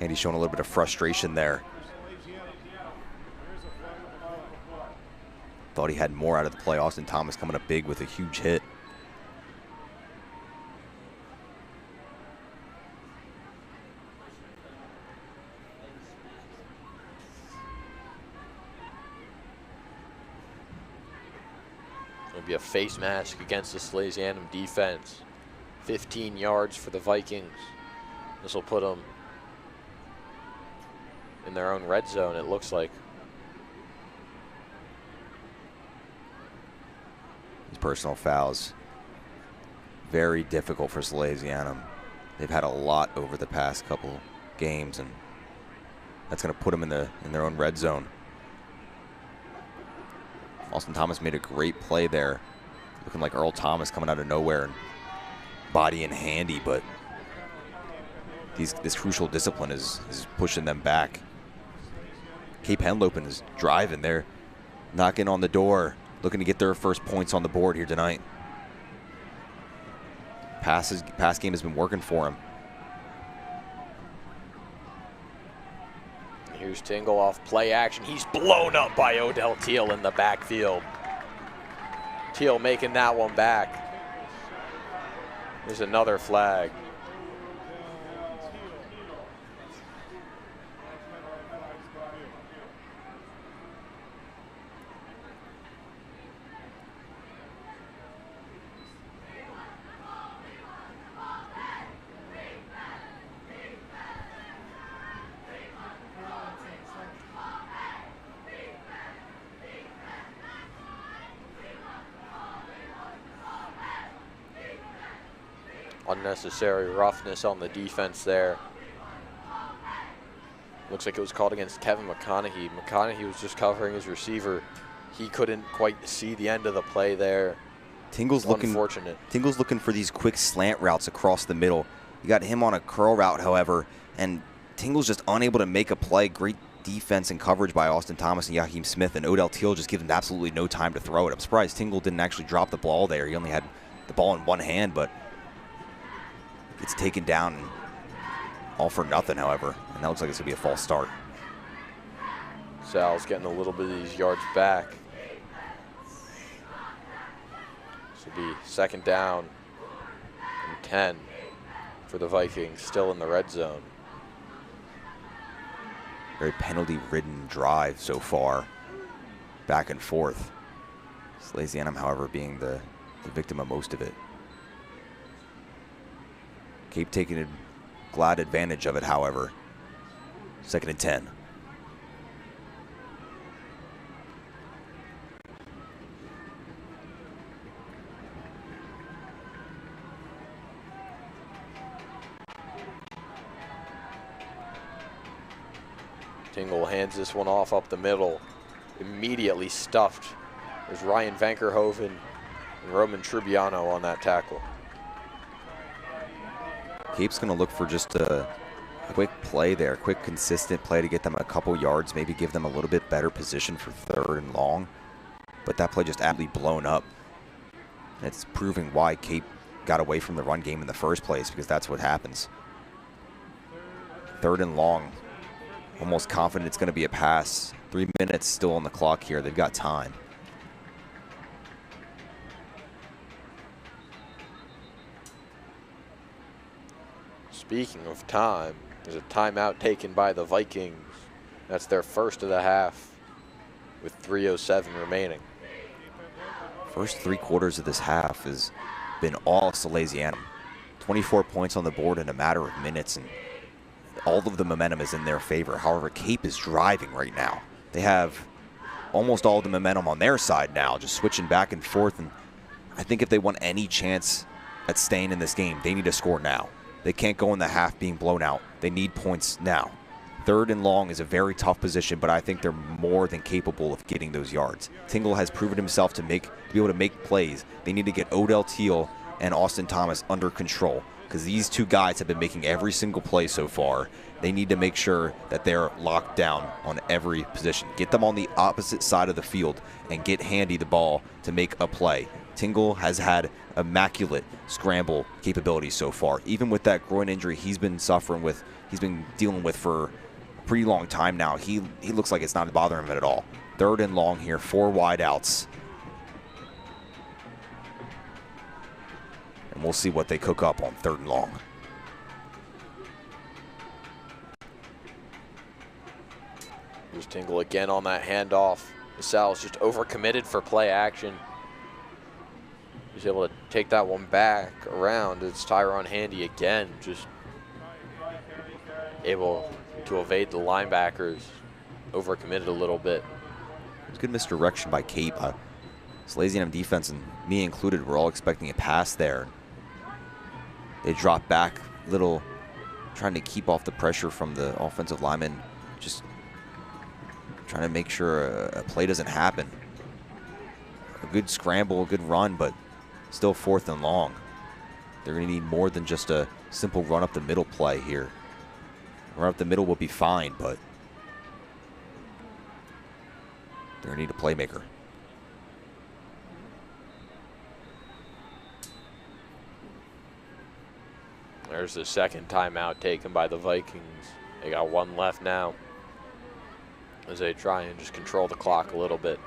And he's showing a little bit of frustration there. Thought he had more out of the play. Austin Thomas coming up big with a huge hit. It'll be a face mask against the Salesianum defense. 15 yards for the Vikings. This will put them in their own red zone, it looks like. These personal fouls, very difficult for Salesianum. They've had a lot over the past couple games, and that's going to put them in their own red zone. Austin Thomas made a great play there, looking like Earl Thomas coming out of nowhere and body and handy, but this crucial discipline is pushing them back. Cape Henlopen is driving there, knocking on the door, looking to get their first points on the board here tonight. Pass game has been working for him. Here's Tingle off play action. He's blown up by Odell Teal in the backfield. Teal making that one back. There's another flag. Unnecessary roughness on the defense there. Looks like it was called against Kevin McConaughey. McConaughey was just covering his receiver. He couldn't quite see the end of the play there. Tingle's looking for these quick slant routes across the middle. You got him on a curl route, however, and Tingle's just unable to make a play. Great defense and coverage by Austin Thomas and Yaheem Smith, and Odell Teal just gives him absolutely no time to throw it. I'm surprised Tingle didn't actually drop the ball there. He only had the ball in one hand, but gets taken down and all for nothing, however. And that looks like it's going to be a false start. Sal's getting a little bit of these yards back. This will be second down and 10 for the Vikings, still in the red zone. Very penalty-ridden drive so far, back and forth. Salesianum, however, being the victim of most of it. Cape taking a glad advantage of it, however. Second and 10. Tingle hands this one off up the middle. Immediately stuffed. There's Ryan Vankerhoven and Roman Trubiano on that tackle. Cape's going to look for just a quick play there, quick consistent play to get them a couple yards, maybe give them a little bit better position for third and long. But that play just absolutely blown up. And it's proving why Cape got away from the run game in the first place, because that's what happens. Third and long. Almost confident it's going to be a pass. 3 minutes still on the clock here. They've got time. Speaking of time, there's a timeout taken by the Vikings. That's their first of the half with 3:07 remaining. First 3 quarters of this half has been all Salesianum. 24 points on the board in a matter of minutes, and all of the momentum is in their favor. However, Cape is driving right now. They have almost all the momentum on their side now, just switching back and forth. And I think if they want any chance at staying in this game, they need to score now. They can't go in the half being blown out. They need points now. Third and long is a very tough position, but I think they're more than capable of getting those yards. Tingle has proven himself to be able to make plays. They need to get Odell Teal and Austin Thomas under control. because these two guys have been making every single play so far. They need to make sure that they're locked down on every position. Get them on the opposite side of the field and get Handy the ball to make a play. Tingle has had immaculate scramble capabilities so far. Even with that groin injury he's been dealing with for a pretty long time now, he looks like it's not bothering him at all. 3rd and long here, 4 wide outs. And we'll see what they cook up on 3rd and long. Here's Tingle again on that handoff. LaSalle's just overcommitted for play action. He's able to take that one back around. It's Tyron Handy again, just able to evade the linebackers. Overcommitted a little bit. It's good misdirection by Cape. Salesianum defense, and me included, were all expecting a pass there. They dropped back a little, trying to keep off the pressure from the offensive lineman, just trying to make sure a play doesn't happen. A good scramble, a good run, but still 4th and long. They're going to need more than just a simple run up the middle play here. Run up the middle will be fine, but they're going to need a playmaker. There's the 2nd timeout taken by the Vikings. They got 1 left now as they try and just control the clock a little bit.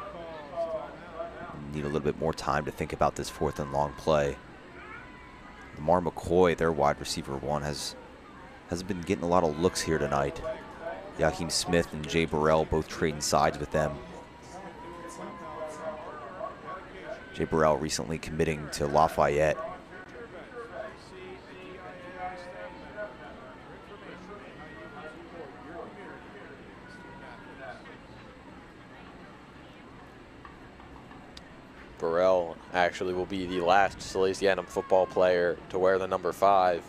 Need a little bit more time to think about this 4th and long play. Lamar McCoy, their wide receiver 1, hasn't been getting a lot of looks here tonight. Joachim Smith and Jay Burrell both trading sides with them. Jay Burrell recently committing to Lafayette. Burrell actually will be the last Salesianum football player to wear the number 5,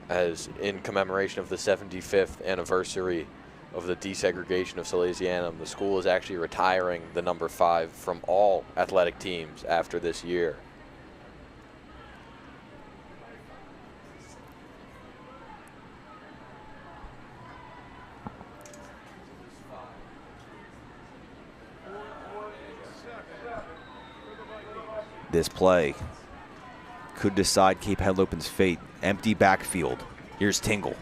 as in commemoration of the 75th anniversary of the desegregation of Salesianum. The school is actually retiring the number 5 from all athletic teams after this year. This play could decide Cape Henlopen's fate. Empty backfield. Here's Tingle.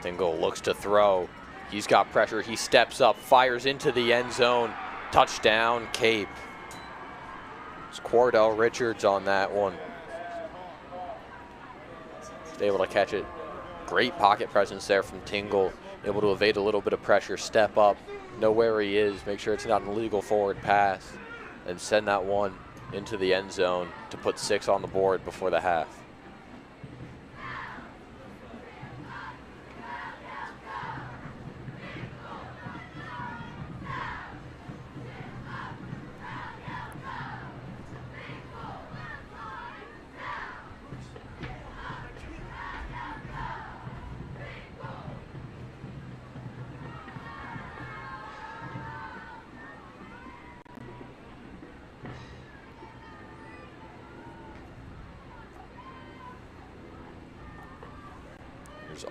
Tingle looks to throw. He's got pressure. He steps up, fires into the end zone. Touchdown, Cape. It's Quardell Richards on that one. He's able to catch it. Great pocket presence there from Tingle. Able to evade a little bit of pressure, step up, know where he is, make sure it's not an illegal forward pass, and send that one into the end zone to put 6 on the board before the half.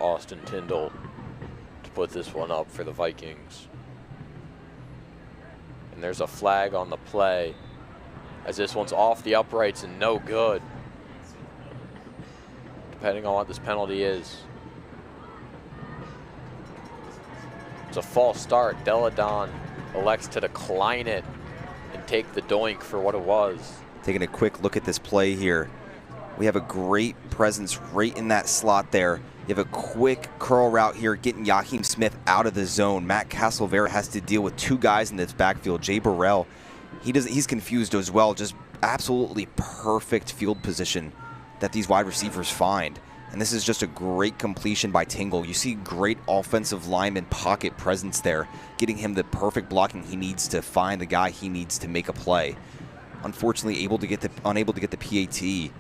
Austin Tyndall to put this one up for the Vikings. And there's a flag on the play, as this one's off the uprights and no good, depending on what this penalty is. It's a false start. Deladon elects to decline it and take the doink for what it was. Taking a quick look at this play here. We have a great presence right in that slot there. You have a quick curl route here, getting Joachim Smith out of the zone. Matt Castleberry has to deal with 2 guys in this backfield. Jay Burrell, he's confused as well. Just absolutely perfect field position that these wide receivers find. And this is just a great completion by Tingle. You see great offensive lineman pocket presence there, getting him the perfect blocking he needs to find the guy he needs to make a play. Unfortunately, unable to get the PAT.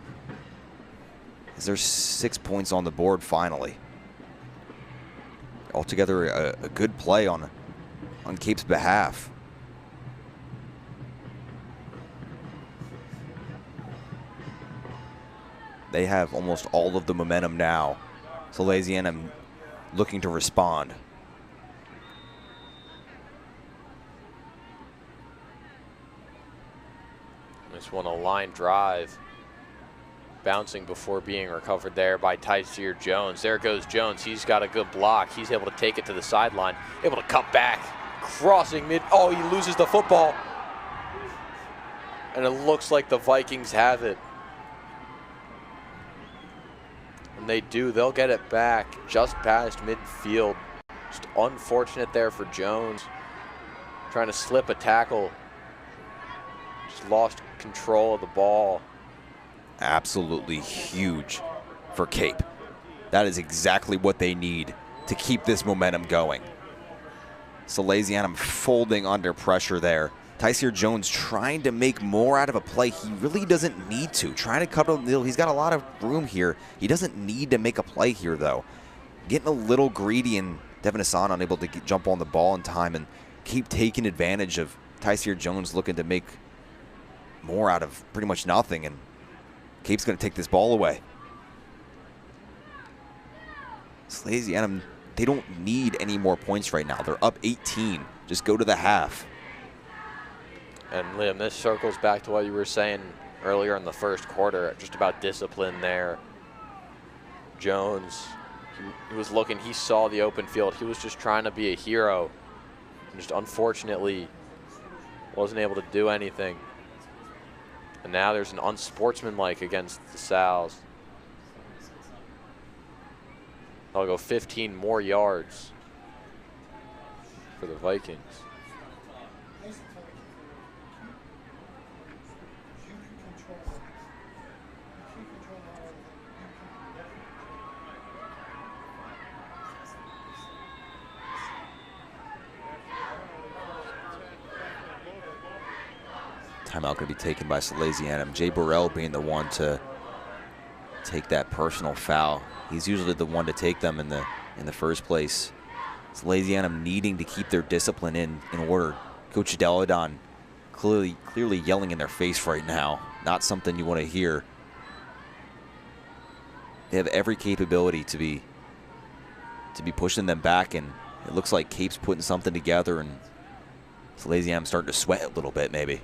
There's 6 points on the board finally. Altogether, a good play on Cape's behalf. They have almost all of the momentum now. Salesianum looking to respond. This one a line drive. Bouncing before being recovered there by Tyseer Jones. There goes Jones. He's got a good block. He's able to take it to the sideline. Able to cut back. Crossing mid. Oh, he loses the football. And it looks like the Vikings have it. And they do. They'll get it back just past midfield. Just unfortunate there for Jones. Trying to slip a tackle. Just lost control of the ball. Absolutely huge for Cape. That is exactly what they need to keep this momentum going. Salesianum folding under pressure there. Tyseer Jones trying to make more out of a play. He really doesn't need to. Trying to cut him. He's got a lot of room here. He doesn't need to make a play here, though. Getting a little greedy, and Devin Hassan unable to jump on the ball in time and keep taking advantage of Tyseer Jones looking to make more out of pretty much nothing. And Cape's going to take this ball away. Salesianum, they don't need any more points right now. They're up 18. Just go to the half. And Liam, this circles back to what you were saying earlier in the first quarter, just about discipline there. Jones, he was looking, he saw the open field. He was just trying to be a hero. And just unfortunately wasn't able to do anything. And now there's an unsportsmanlike against the Sals. They'll go 15 more yards for the Vikings. Timeout going to be taken by Salesianum. Jay Burrell being the one to take that personal foul. He's usually the one to take them in the first place. Salesianum needing to keep their discipline in order. Coach Deladon clearly yelling in their face right now. Not something you want to hear. They have every capability to be pushing them back, and it looks like Cape's putting something together, and Salesianum's starting to sweat a little bit maybe.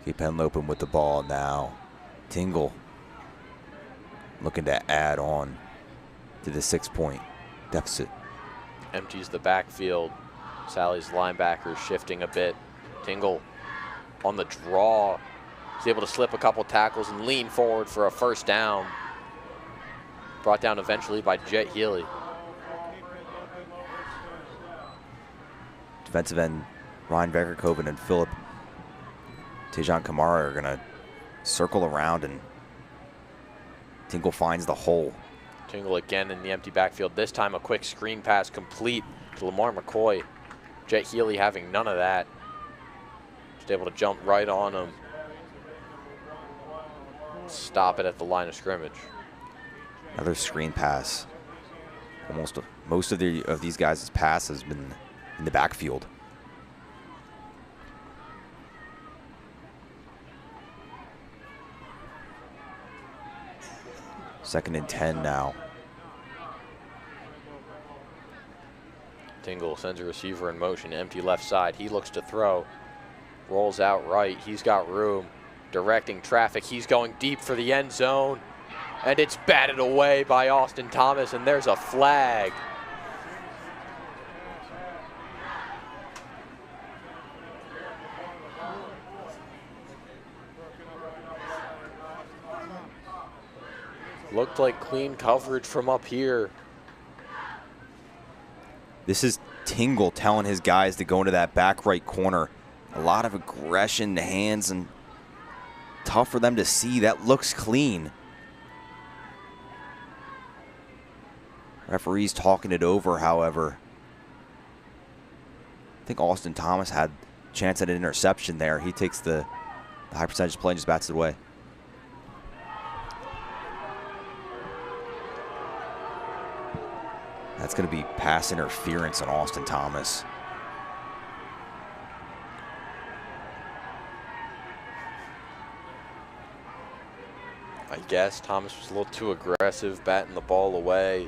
Keep Henlopen with the ball now. Tingle looking to add on to the 6-point deficit. Empties the backfield. Sally's linebackers shifting a bit. Tingle on the draw. He's able to slip a couple tackles and lean forward for a first down. Brought down eventually by Jet Healy. Defensive end Ryan Veckerkoven and Philip Tejan Kamara are going to circle around, and Tingle finds the hole. Tingle again in the empty backfield. This time a quick screen pass complete to Lamar McCoy. Jet Healy having none of that. Just able to jump right on him. Stop it at the line of scrimmage. Another screen pass. Most of these guys' pass has been in the backfield. Second and 10 now. Tingle sends a receiver in motion, empty left side. He looks to throw, rolls out right. He's got room, directing traffic. He's going deep for the end zone, and it's batted away by Austin Thomas, and there's a flag. Looked like clean coverage from up here. This is Tingle telling his guys to go into that back right corner. A lot of aggression, the hands, and tough for them to see. That looks clean. Referee's talking it over, however. I think Austin Thomas had a chance at an interception there. He takes the high percentage play and just bats it away. That's going to be pass interference on Austin Thomas. I guess Thomas was a little too aggressive, batting the ball away.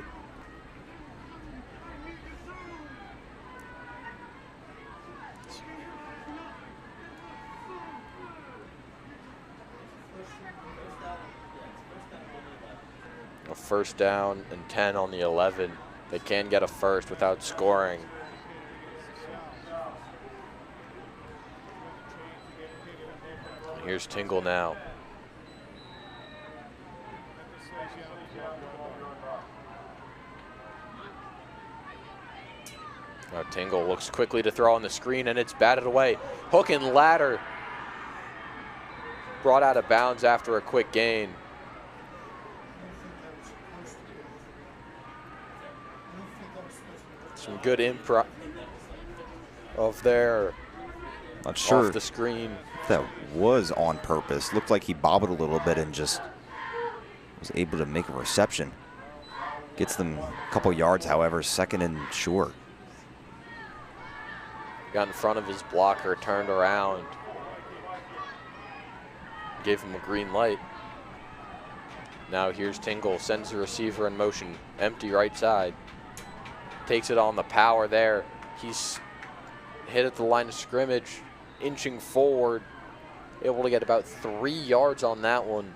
A first down and 10 on the 11. They can get a first without scoring. And here's Tingle now. Now Tingle looks quickly to throw on the screen, and it's batted away. Hook and ladder. Brought out of bounds after a quick gain. Some good improv of there. Not sure off the screen. if that was on purpose. Looked like he bobbled a little bit and just was able to make a reception. Gets them a couple yards, however, second and short. Got in front of his blocker, turned around. Gave him a green light. Now here's Tingle, sends the receiver in motion. Empty right side. Takes it on the power there. He's hit at the line of scrimmage, inching forward. Able to get about 3 yards on that one.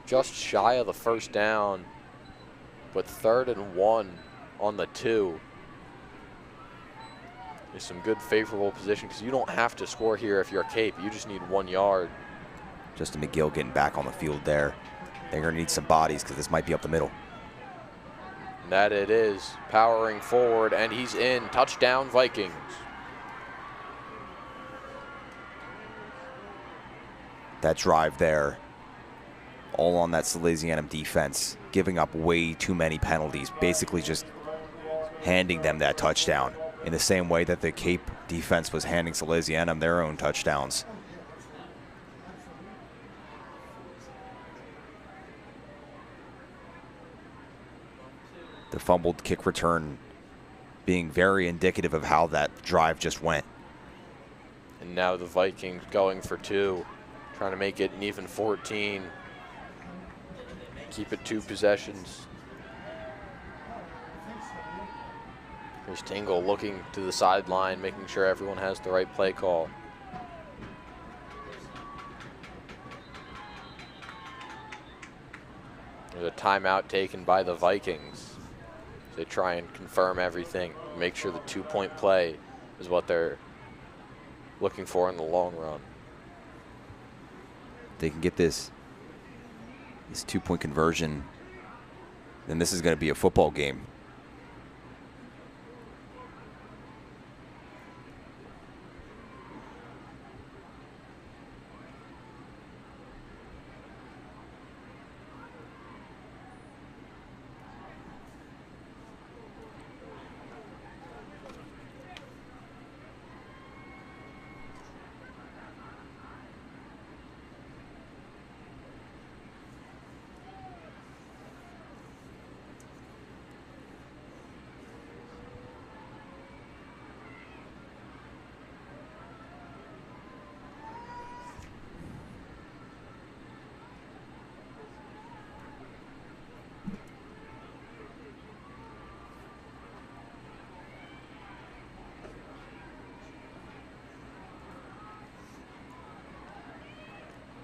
Just shy of the first down, but 3rd and 1 on the 2. There's some good favorable position because you don't have to score here if you're a Cape. You just need 1 yard. Justin McGill getting back on the field there. They're going to need some bodies because this might be up the middle. And that it is. Powering forward, and he's in. Touchdown, Vikings. That drive there, all on that Salesianum defense, giving up way too many penalties, basically just handing them that touchdown in the same way that the Cape defense was handing Salesianum their own touchdowns. The fumbled kick return being very indicative of how that drive just went. And now the Vikings going for 2, trying to make it an even 14. Keep it 2 possessions. Here's Tingle looking to the sideline, making sure everyone has the right play call. There's a timeout taken by the Vikings. They try and confirm everything, make sure the 2-point play is what they're looking for in the long run. They can get this 2-point conversion, then this is going to be a football game.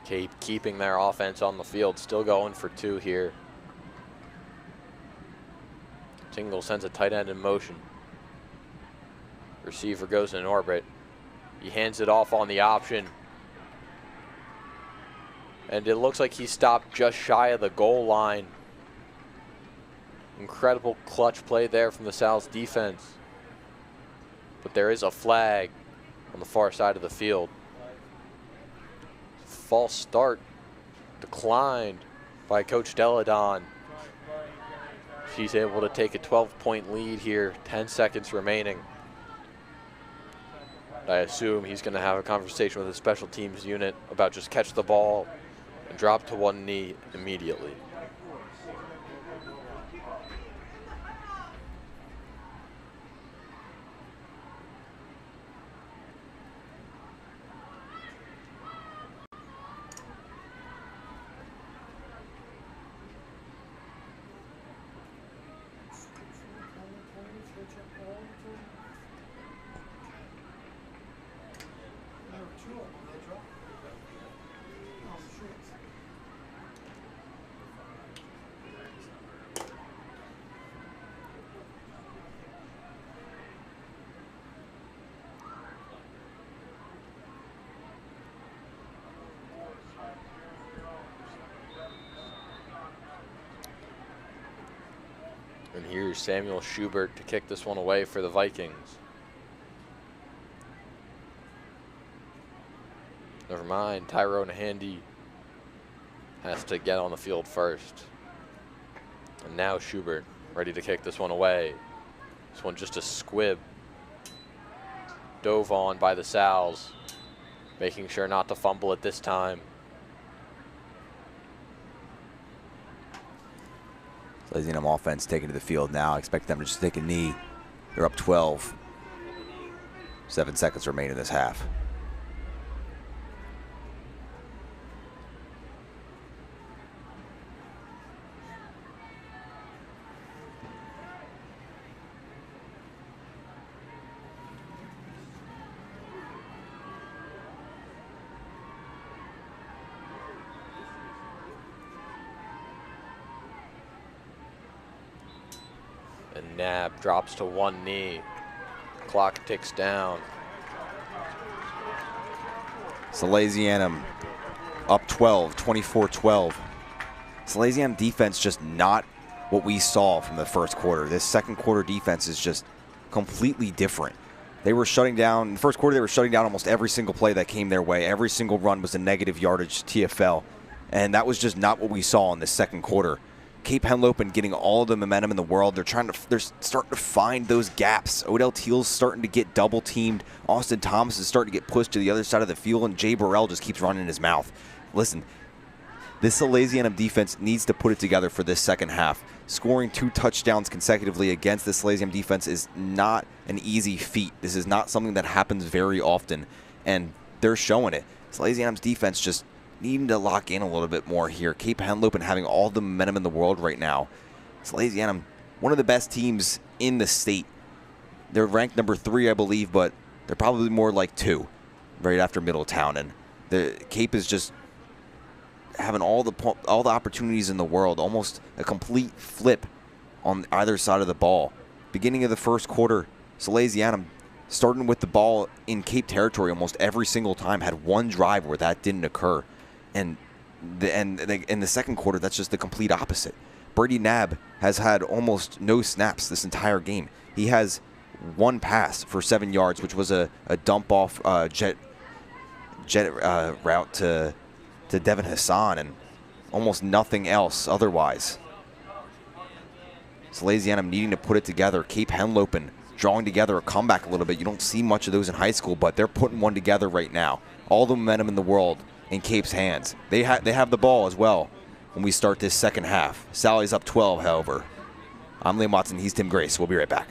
Cape keeping their offense on the field, still going for 2 here. Tingle sends a tight end in motion. Receiver goes in orbit. He hands it off on the option. And it looks like he stopped just shy of the goal line. Incredible clutch play there from the Sal's defense. But there is a flag on the far side of the field. False start declined by Coach Deladon. She's able to take a 12-point lead here, 10 seconds remaining. I assume he's going to have a conversation with his special teams unit about just catch the ball and drop to one knee immediately. And here's Samuel Schubert to kick this one away for the Vikings. Never mind, Tyrone Handy has to get on the field first. And now Schubert ready to kick this one away. This one just a squib. Dove on by the Sals, making sure not to fumble it this time. Salesianum offense taking to the field now. I expect them to just take a knee. They're up 12. 7 seconds remain in this half. And Nab drops to one knee. Clock ticks down. Salesianum up 12, 24-12. Salesianum defense just not what we saw from the first quarter. This second quarter defense is just completely different. They were shutting down, in the first quarter they were shutting down almost every single play that came their way. Every single run was a negative yardage TFL. And that was just not what we saw in the second quarter. Cape Henlopen getting all the momentum in the world. They're starting to find those gaps. Odell Teal's starting to get double teamed. Austin Thomas is starting to get pushed to the other side of the field, and Jay Burrell just keeps running his mouth. Listen, this Salesianum defense needs to put it together for this second half. Scoring 2 touchdowns consecutively against the Salesianum defense is not an easy feat. This is not something that happens very often, and they're showing it. Salesianum's defense just needing to lock in a little bit more here. Cape Henlopen having all the momentum in the world right now. Salesianum, one of the best teams in the state. They're ranked number 3, I believe, but they're probably more like 2, right after Middletown. And the Cape is just having all the opportunities in the world. Almost a complete flip on either side of the ball. Beginning of the first quarter, Salesianum, starting with the ball in Cape territory almost every single time, had one drive where that didn't occur. And in the second quarter, that's just the complete opposite. Brady Nab has had almost no snaps this entire game. He has one pass for 7 yards, which was a dump off jet route to Devin Hassan, and almost nothing else otherwise. Salesianum needing to put it together. Cape Henlopen drawing together a comeback a little bit. You don't see much of those in high school, but they're putting one together right now. All the momentum in the world in Cape's hands. They have the ball as well when we start this second half. Sally's up 12, however. I'm Liam Watson. He's Tim Grace. We'll be right back.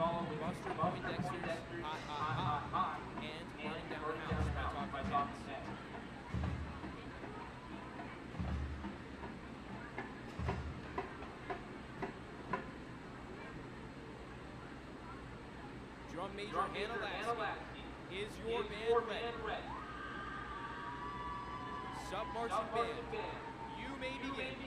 Buster Poindexter's Hot Hot Hot, and Burning Down the House by Talking Heads. Drum Major Hannah Lasky, is your band ready? Submarching Band, you may begin.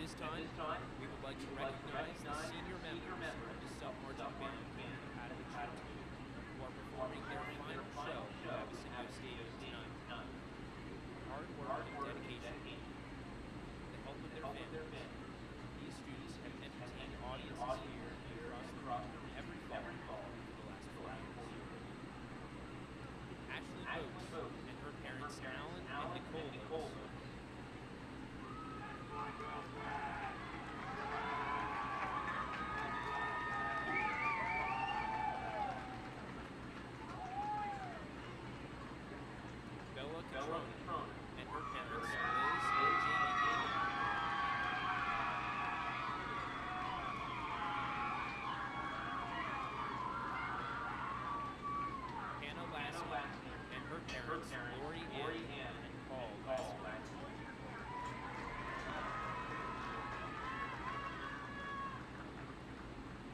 this time, we would like to recognize the senior members of the sub-marching band out of the team who are performing their final show at Varsity Stadium tonight. Hard work and dedication, the help of their families, these students have entertained audiences here and across the country every fall for the last 4 years. Ashley Oates and her parents Alan and Nicole Oates. Bella Catroni and her parents Liz and Jamie. Hannah Lasky and her parents Lori Ann and Paul Lasky.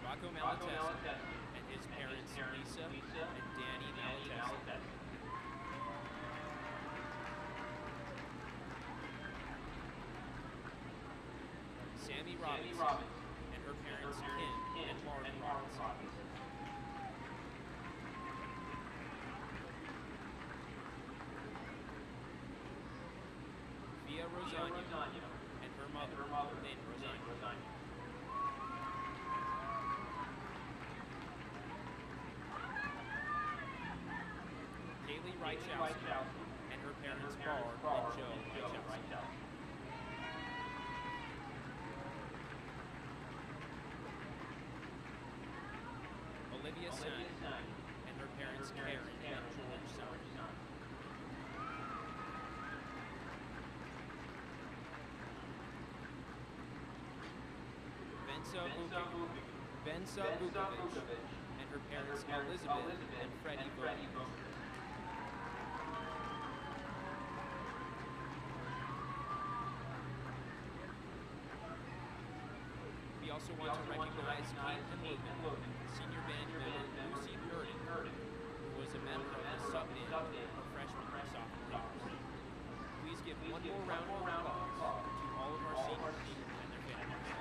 Rocco Malatesta and his parents Lisa and Danny Malatesta. Sammy Robinson and her parents Kim and Mark Robinson. Via Rosanio and her mother, Lynn Rosanio. Kaylee Reichowski and her parents Barb and Joe Reichowski. Olivia Sang and her parents Karen and George Sang. Bensa Vukovic and her parents Elizabeth and Freddie Vukovic. We also want to recognize Kate Henlopen, senior band member Lucy Burden, who was a member of the sub-band for freshman and sophomore years. Please give one more round of applause to all of our seniors and their families.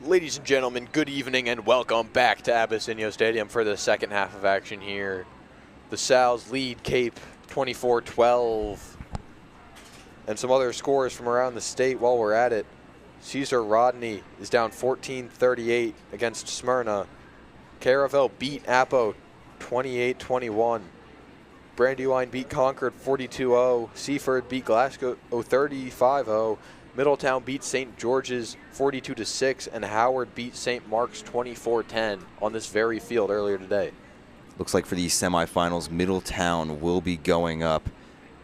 Ladies and gentlemen, good evening and welcome back to Abysinio Stadium for the second half of action here. The Sal's lead Cape 24-12. And some other scores from around the state while we're at it. Cesar Rodney is down 14-38 against Smyrna. Caravel beat Apo 28-21. Brandywine beat Concord 42-0. Seaford beat Glasgow 35-0. Middletown beat St. George's 42-6, and Howard beat St. Mark's 24-10 on this very field earlier today. Looks like for these semifinals, Middletown will be going up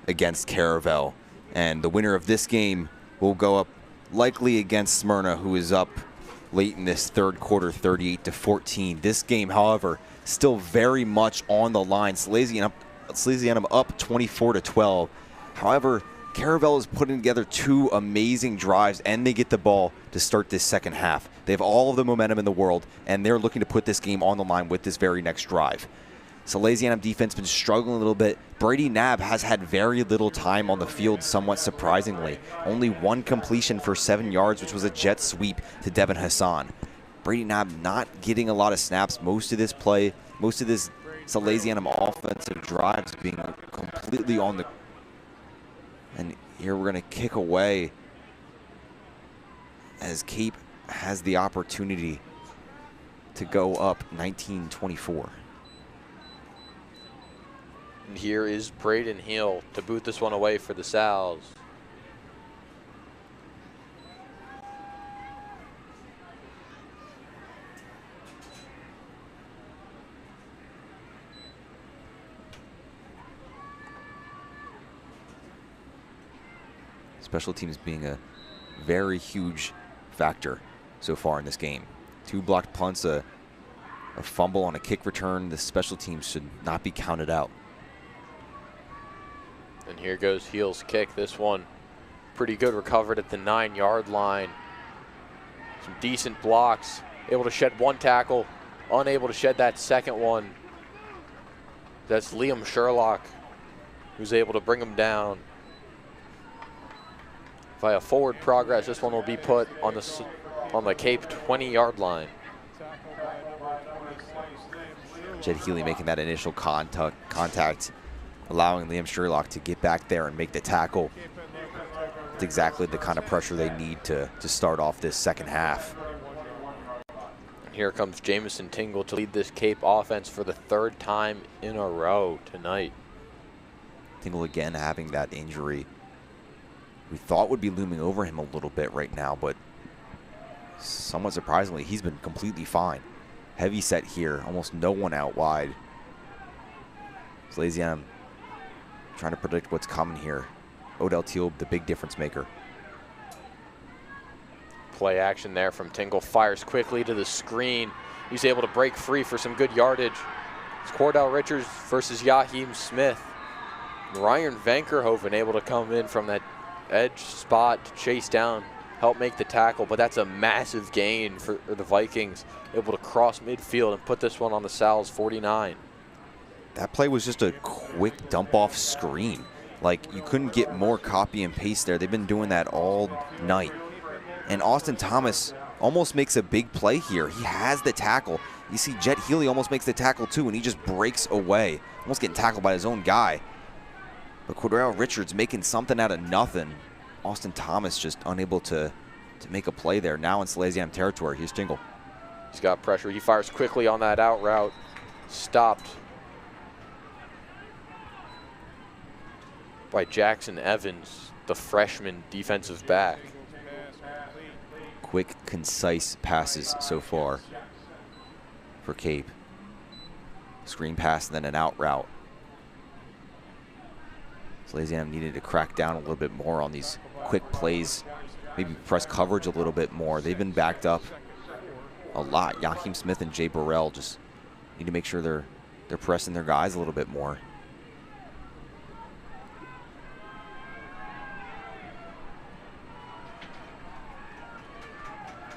against Caravel, and the winner of this game will go up likely against Smyrna, who is up late in this third quarter, 38-14. This game, however, still very much on the line. Salesianum up 24-12. However, Caravel is putting together two amazing drives, and they get the ball to start this second half. They have all of the momentum in the world, and they're looking to put this game on the line with this very next drive. Salesianum defense been struggling a little bit. Brady Knabb has had very little time on the field, somewhat surprisingly. Only one completion for 7 yards, which was a jet sweep to Devin Hassan. Brady Knabb not getting a lot of snaps. Most of this Salesianum offensive drives being completely on the... And here we're going to kick away as Cape has the opportunity to go up 19-24. And here is Braden Hill to boot this one away for the Sal's. Special teams being a very huge factor so far in this game. 2 blocked punts, a fumble on a kick return. The special teams should not be counted out. And here goes Hill's kick. This one pretty good, recovered at the 9-yard line. Some decent blocks. Able to shed one tackle, unable to shed that second one. That's Liam Sherlock who's able to bring him down. Via forward progress, this one will be put on the Cape 20-yard line. Jed Healy making that initial contact, allowing Liam Sherlock to get back there and make the tackle. It's exactly the kind of pressure they need to start off this second half. And here comes Jamison Tingle to lead this Cape offense for the 3rd time in a row tonight. Tingle again having that injury we thought would be looming over him a little bit right now, but somewhat surprisingly, he's been completely fine. Heavy set here, almost no one out wide. Salesianum trying to predict what's coming here. Odell Teal, the big difference maker. Play action there from Tingle, fires quickly to the screen. He's able to break free for some good yardage. It's Cordell Richards versus Yaheem Smith. Ryan Vankerhoven able to come in from that edge spot to chase down, help make the tackle, but that's a massive gain for the Vikings, able to cross midfield and put this one on the Sal's 49. That play was just a quick dump-off screen. Like, you couldn't get more copy and paste there. They've been doing that all night. And Austin Thomas almost makes a big play here. He has the tackle. You see Jet Healy almost makes the tackle too, and he just breaks away, almost getting tackled by his own guy. But Cordell Richards making something out of nothing. Austin Thomas just unable to make a play there. Now in Salesianum territory. Here's Tingle. He's got pressure. He fires quickly on that out route. Stopped by Jackson Evans, the freshman defensive back. Quick, concise passes so far for Cape. Screen pass and then an out route. Salesianum needed to crack down a little bit more on these quick plays, maybe press coverage a little bit more. They've been backed up a lot. Yaheem Smith and Jay Burrell just need to make sure they're pressing their guys a little bit more.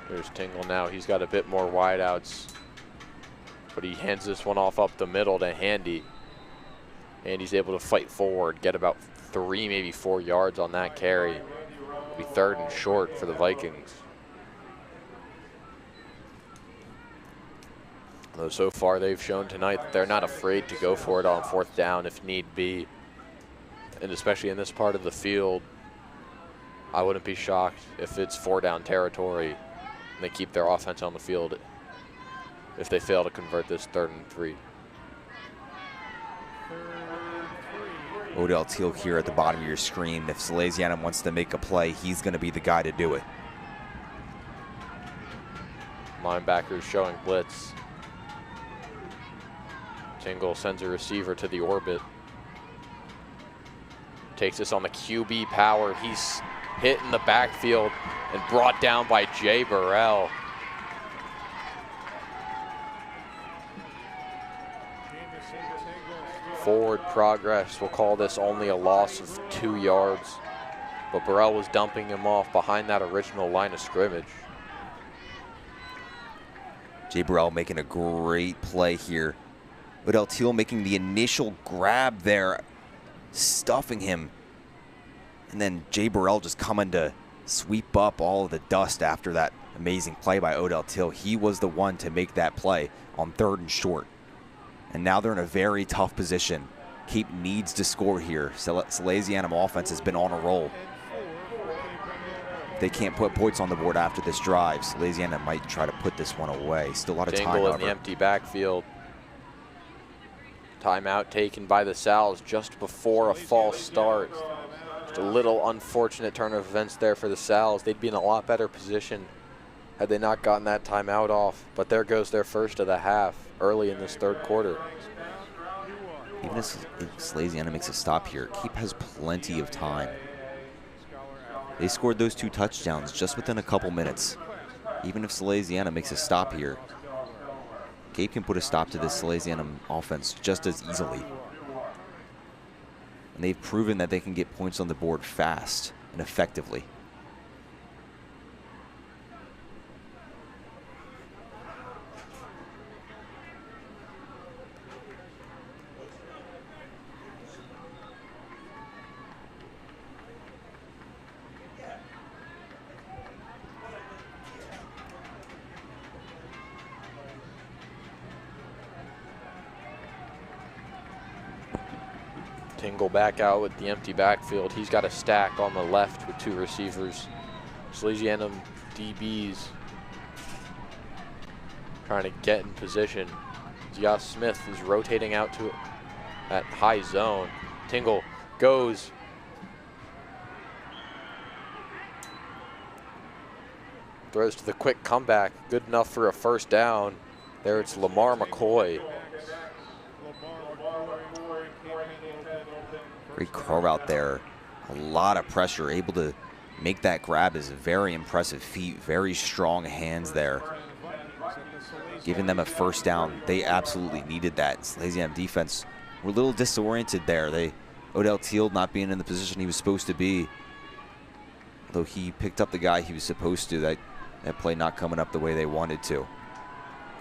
There's Tingle now. He's got a bit more wideouts, but he hands this one off up the middle to Handy. And he's able to fight forward, get about 3, maybe 4 yards on that carry. It'll be 3rd and short for the Vikings. Though so far they've shown tonight that they're not afraid to go for it on 4th down if need be. And especially in this part of the field, I wouldn't be shocked if it's 4-down territory and they keep their offense on the field if they fail to convert this 3rd and 3. Odell Teal here at the bottom of your screen. If Salesianum wants to make a play, he's going to be the guy to do it. Linebackers showing blitz. Tingle sends a receiver to the orbit. Takes this on the QB power. He's hit in the backfield and brought down by Jay Burrell. Forward progress. We'll call this only a loss of 2 yards. But Burrell was dumping him off behind that original line of scrimmage. Jay Burrell making a great play here. Odell Teal making the initial grab there, stuffing him. And then Jay Burrell just coming to sweep up all of the dust after that amazing play by Odell Teal. He was the one to make that play on 3rd and short. And now they're in a very tough position. Cape needs to score here. Salesianum offense has been on a roll. They can't put points on the board after this drive. Salesianum might try to put this one away. Still a lot of time, Dingle in however. the empty backfield. Timeout taken by the Sal's just before a false start. Just a little unfortunate turn of events there for the Sal's. They'd be in a lot better position had they not gotten that timeout off. But there goes their first of the half early in this 3rd quarter. Even if Salesianum makes a stop here, Cape has plenty of time. They scored those 2 touchdowns just within a couple minutes. Even if Salesianum makes a stop here, Cape can put a stop to this Salesianum offense just as easily. And they've proven that they can get points on the board fast and effectively. Tingle back out with the empty backfield. He's got a stack on the left with 2 receivers. Salesianum DBs trying to get in position. Yas Smith is rotating out to that high zone. Tingle goes. Throws to the quick comeback. Good enough for a 1st down. There it's Lamar McCoy. Great curl out there. A lot of pressure. Able to make that grab is very impressive feet. Very strong hands there. Giving them a 1st down. They absolutely needed that. Salesianum defense were a little disoriented there. Odell Teal not being in the position he was supposed to be. Although he picked up the guy he was supposed to. That play not coming up the way they wanted to.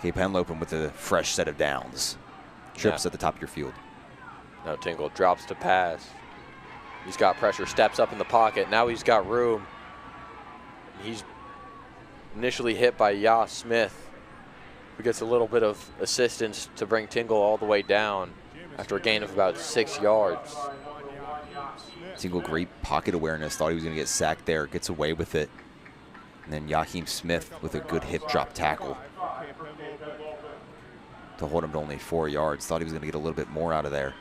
Cape Henlopen with a fresh set of downs. Trips at the top of your field. Now Tingle drops to pass. He's got pressure, steps up in the pocket. Now he's got room. He's initially hit by Yas Smith, who gets a little bit of assistance to bring Tingle all the way down after a gain of about 6 yards. Tingle, great pocket awareness. Thought he was going to get sacked there. Gets away with it. And then Yaheem Smith with a good hip drop tackle to hold him to only 4 yards. Thought he was going to get a little bit more out of there.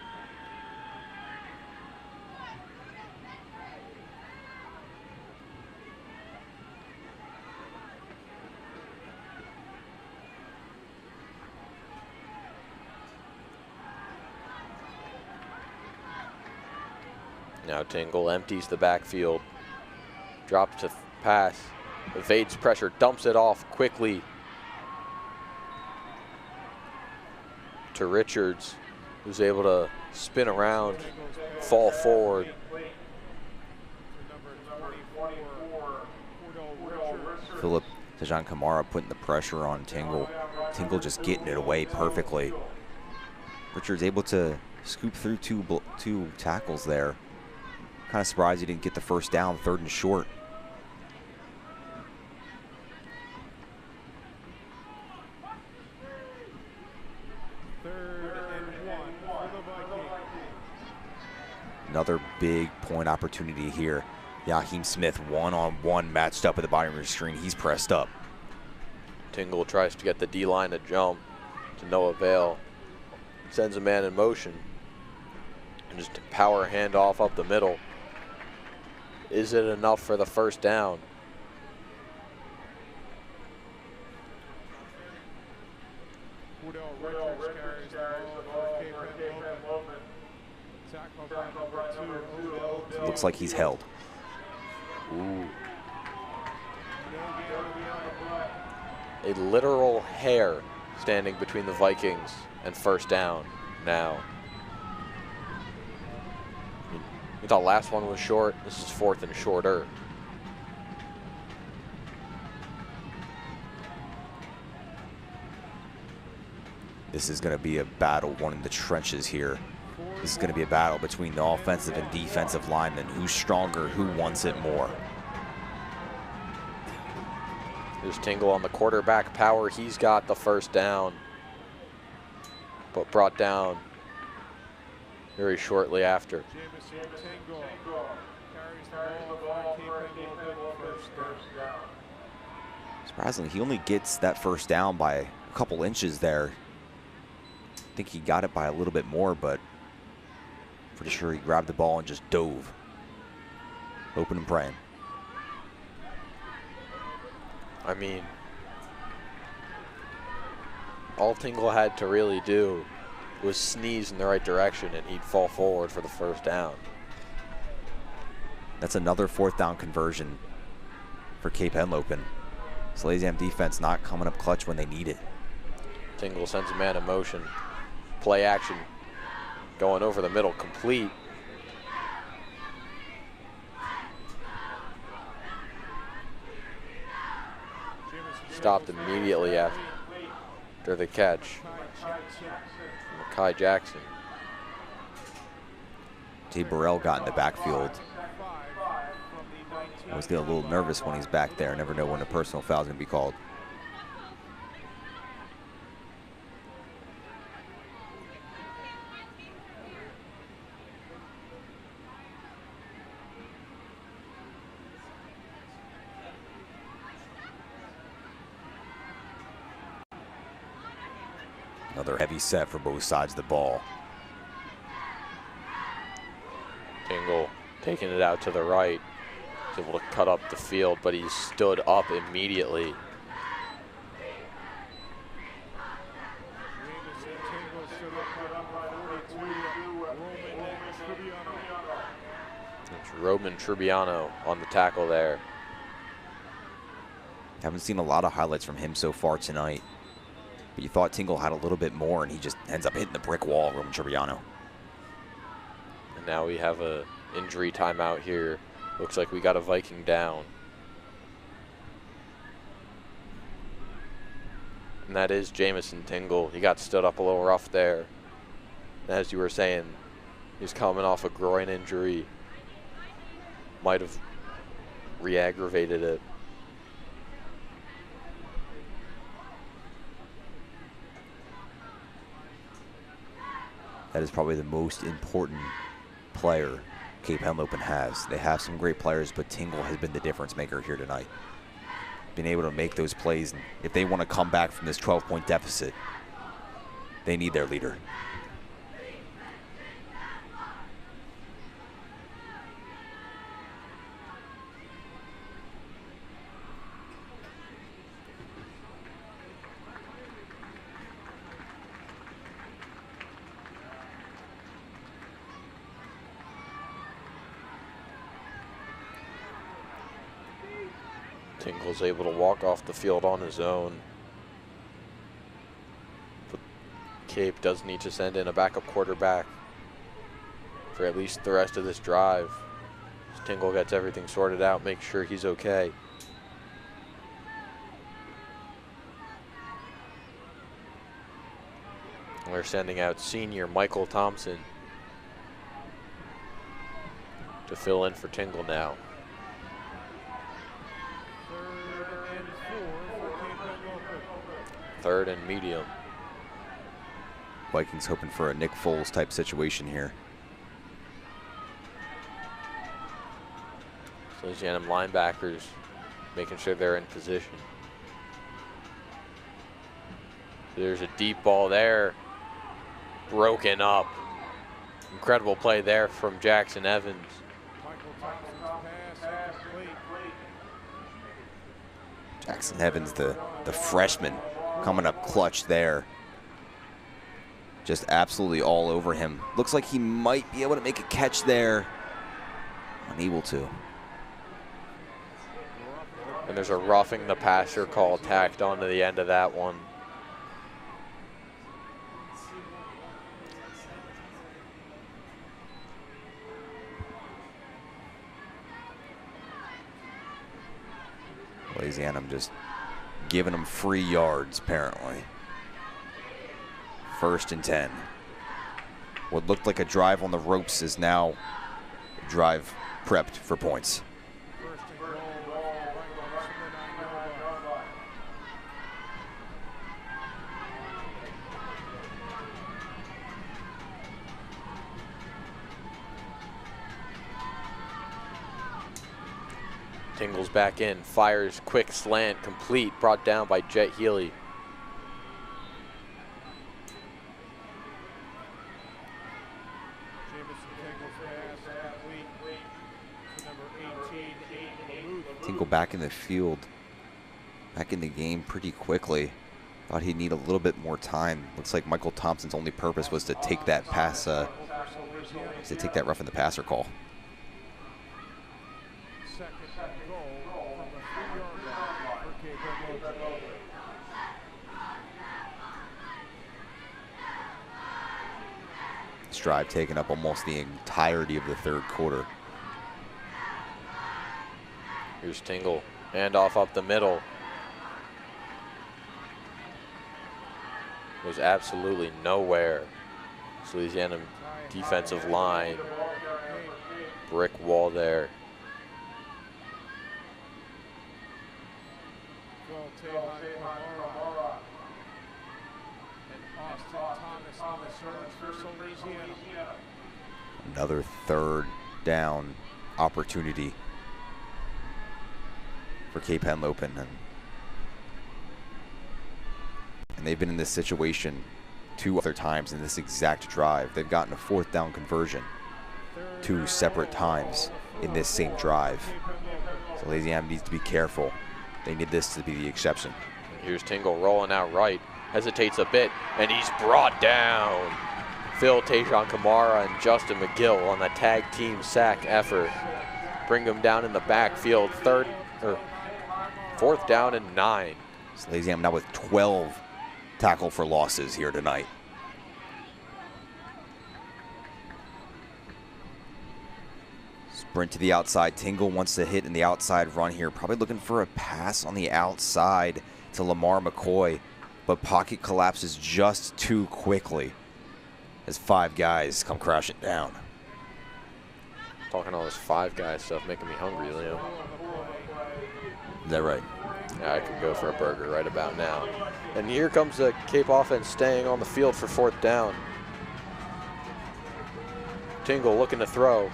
Now Tingle empties the backfield, drops to pass, evades pressure, dumps it off quickly to Richards, who's able to spin around, fall forward. Philip Tajan Kamara putting the pressure on Tingle. Tingle just getting it away perfectly. Richards able to scoop through two tackles there. Kind of surprised he didn't get the 1st down, 3rd and short. Another big point opportunity here. Jaheim Smith one-on-one matched up at the bottom of the screen. He's pressed up. Tingle tries to get the D-line to jump to no avail. Sends a man in motion. And just power handoff up the middle. Is it enough for the first down? Richards carries the ball for Cape Henlopen. Tackled by number 2, Looks like he's held. Ooh. A literal hair standing between the Vikings and first down now. You thought last one was short. This is 4th and shorter. This is going to be a battle, one in the trenches here. This is going to be a battle between the offensive and defensive linemen. Who's stronger? Who wants it more? There's Tingle on the quarterback power. He's got the first down, but brought down very shortly after. Tingle carries the ball for Cape Henlopen, first down. Surprisingly, he only gets that first down by a couple inches there. I think he got it by a little bit more, but pretty sure he grabbed the ball and just dove. Hoping and praying. I mean, all Tingle had to really do was sneeze in the right direction and he'd fall forward for the first down. That's another 4th down conversion for Cape Henlopen. Salesianum defense not coming up clutch when they need it. Tingle sends a man in motion. Play action going over the middle, complete. Stopped immediately after the catch. Mekhi Jackson. T. Burrell got in the backfield. I was getting a little nervous when he's back there. Never know when a personal foul is going to be called. Another heavy set for both sides of the ball. Tingle taking it out to the right. He's able to cut up the field, but he stood up immediately. It's Roman Tribbiano on the tackle there. Haven't seen a lot of highlights from him so far tonight. But you thought Tingle had a little bit more, and he just ends up hitting the brick wall, Roman Tribbiano. And now we have a injury timeout here. Looks like we got a Viking down. And that is Jamison Tingle. He got stood up a little rough there. And as you were saying, he's coming off a groin injury. Might have re-aggravated it. That is probably the most important player Cape Henlopen has. They have some great players, but Tingle has been the difference maker here tonight. Being able to make those plays, and if they want to come back from this 12-point deficit, they need their leader. Tingle's able to walk off the field on his own. But Cape does need to send in a backup quarterback for at least the rest of this drive. As Tingle gets everything sorted out, make sure he's okay. We're sending out senior Michael Thompson to fill in for Tingle now. 3rd and medium. Vikings hoping for a Nick Foles type situation here. Salesianum linebackers making sure they're in position. There's a deep ball there. Broken up. Incredible play there from Jackson Evans. Jackson Evans, the freshman, coming up clutch there. Just absolutely all over him. Looks like he might be able to make a catch there. Unable to. And there's a roughing the passer call tacked onto the end of that one. Salesianum just giving him free yards, apparently. 1st and 10. What looked like a drive on the ropes is now a drive prepped for points. Tingles back in, fires quick slant, complete, brought down by Jet Healy. Tingle back in the field, back in the game pretty quickly. Thought he'd need a little bit more time. Looks like Michael Thompson's only purpose was to take that pass, to take that roughing the passer call. This drive taking up almost the entirety of the 3rd quarter. Here's Tingle, handoff up the middle. Was absolutely nowhere. Salesianum defensive line, brick wall there. Another 3rd down opportunity for Cape Henlopen. And they've been in this situation 2 other times in this exact drive. They've gotten a 4th down conversion 2 separate times in this same drive. So Salesianum needs to be careful. They need this to be the exception. Here's Tingle rolling out right, hesitates a bit, and he's brought down. Phil Tajon Kamara and Justin McGill on the tag team sack effort. Bring them down in the backfield, 4th down and 9. Salesianum now with 12 tackle for losses here tonight. Sprint to the outside. Tingle wants to hit in the outside run here. Probably looking for a pass on the outside to Lamar McCoy, but pocket collapses just too quickly as 5 guys come crashing down. Talking all this 5 guy stuff making me hungry, Liam. Is that right? Yeah, I could go for a burger right about now. And here comes the Cape offense staying on the field for 4th down. Tingle looking to throw.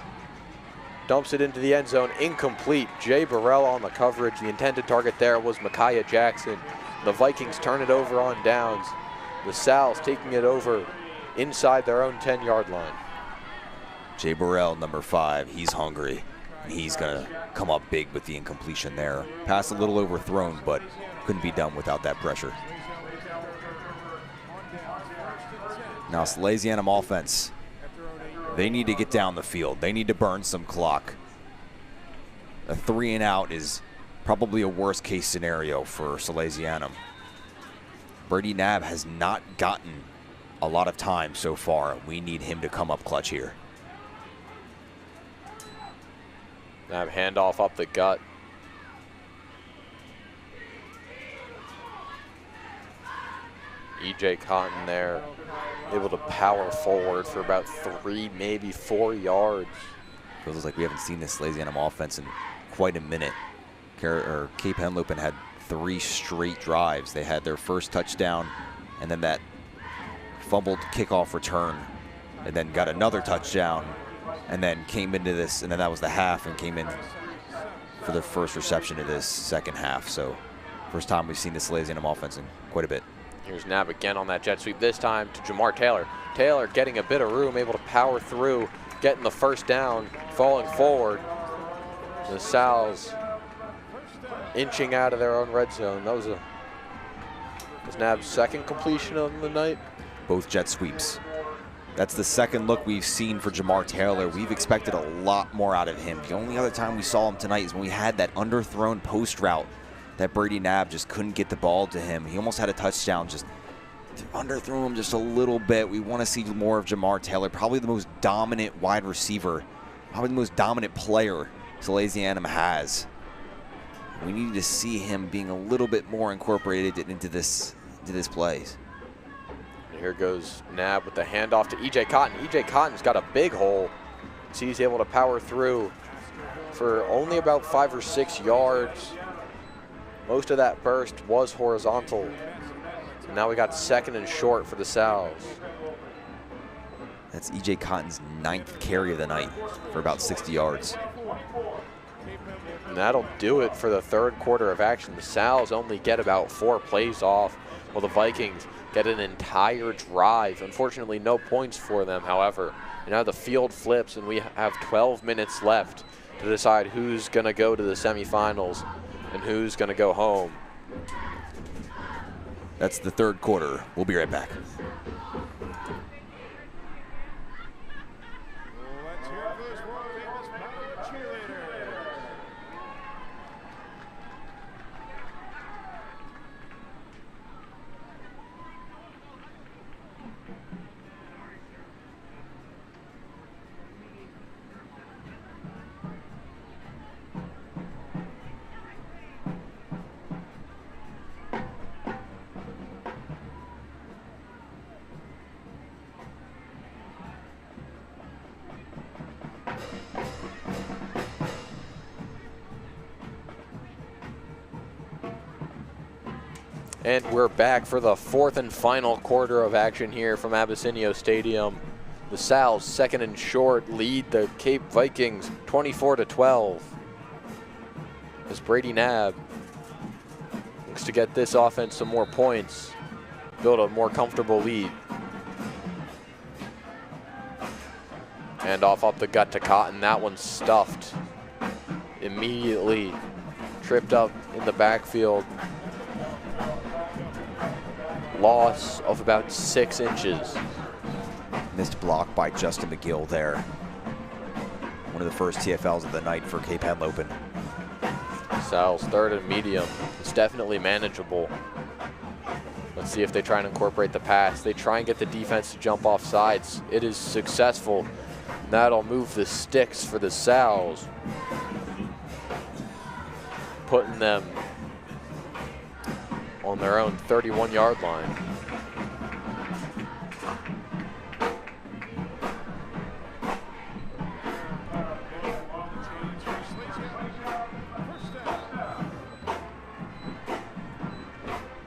Dumps it into the end zone, incomplete. Jay Burrell on the coverage. The intended target there was Micaiah Jackson. The Vikings turn it over on downs. The Sal's taking it over inside their own 10-yard line. Jay Burrell, number 5, he's hungry. And he's gonna come up big with the incompletion there. Pass a little overthrown, but couldn't be done without that pressure. Now Salesianum offense, they need to get down the field. They need to burn some clock. A 3 and out is probably a worst case scenario for Salesianum. Brady Knabb has not gotten a lot of time so far. We need him to come up clutch here. Knabb handoff up the gut. E.J. Cotton there, able to power forward for about 3, maybe 4 yards. Feels like we haven't seen this Salesianum offense in quite a minute. Cape Henlopen had 3 straight drives. They had their first touchdown, and then that fumbled kickoff return, and then got another touchdown, and then came into this, and then that was the half, and came in for the first reception of this second half. So first time we've seen the Salesianum offense in quite a bit. Here's Nab again on that jet sweep, this time to Jamar Taylor. Taylor getting a bit of room, able to power through, getting the first down, falling forward. The Sal's inching out of their own red zone. That was Nab's second completion of the night. Both jet sweeps. That's the second look we've seen for Jamar Taylor. We've expected a lot more out of him. The only other time we saw him tonight is when we had that underthrown post route that Brady Nab just couldn't get the ball to him. He almost had a touchdown, just underthrew him just a little bit. We want to see more of Jamar Taylor, probably the most dominant wide receiver, probably the most dominant player Salesianum has. We need to see him being a little bit more incorporated into this play. Here goes Nab with the handoff to E.J. Cotton. E.J. Cotton's got a big hole. So he's able to power through for only about 5 or 6 yards. Most of that burst was horizontal. So now we got second and short for the Sal's. That's E.J. Cotton's 9th carry of the night for about 60 yards. And that'll do it for the third quarter of action. The Sal's only get about 4 plays off, while the Vikings get an entire drive. Unfortunately, no points for them, however. And now the field flips, and we have 12 minutes left to decide who's going to go to the semifinals and who's going to go home. That's the third quarter. We'll be right back. Let's hear it for this world-famous Power cheerleader. And we're back for the fourth and final quarter of action here from Abysinio Stadium. The Sal's second and short lead the Cape Vikings 24-12. As Brady Nab looks to get this offense some more points, build a more comfortable lead. And off up the gut to Cotton. That one's stuffed. Immediately tripped up in the backfield. Loss of about 6 inches. Missed block by Justin McGill there. One of the first TFLs of the night for Cape Henlopen. Sal's third and medium. It's definitely manageable. Let's see if they try and incorporate the pass. They try and get the defense to jump off sides. It is successful. That'll move the sticks for the Sal's, putting them on their own 31-yard line.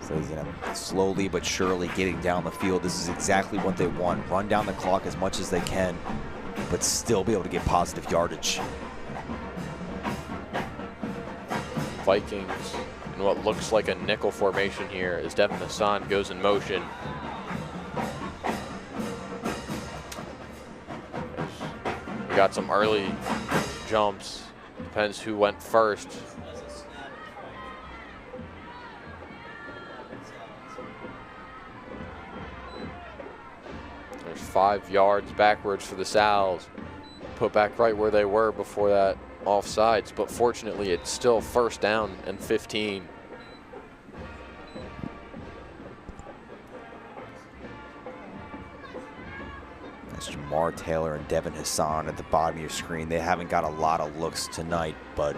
Salesianum slowly but surely getting down the field. This is exactly what they want. Run down the clock as much as they can, but still be able to get positive yardage. Vikings in what looks like a nickel formation here as Devin Hassan goes in motion. We got some early jumps. Depends who went first. There's 5 yards backwards for the Sal's. Put back right where they were before that offsides, but fortunately it's still first down and 15. That's Jamar Taylor and Devin Hassan at the bottom of your screen. They haven't got a lot of looks tonight, but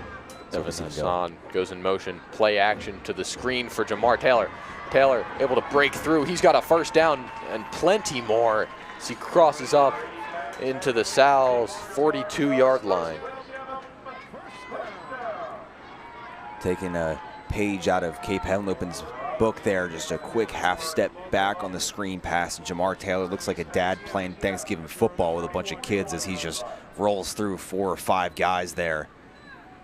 Devin Hassan goes in motion, play action to the screen for Jamar Taylor. Taylor able to break through. He's got a first down and plenty more as he crosses up into the Sal's 42-yard line. Taking a page out of Cape Henlopen's book there, just a quick half step back on the screen pass. And Jamar Taylor looks like a dad playing Thanksgiving football with a bunch of kids as he just rolls through 4 or 5 guys there.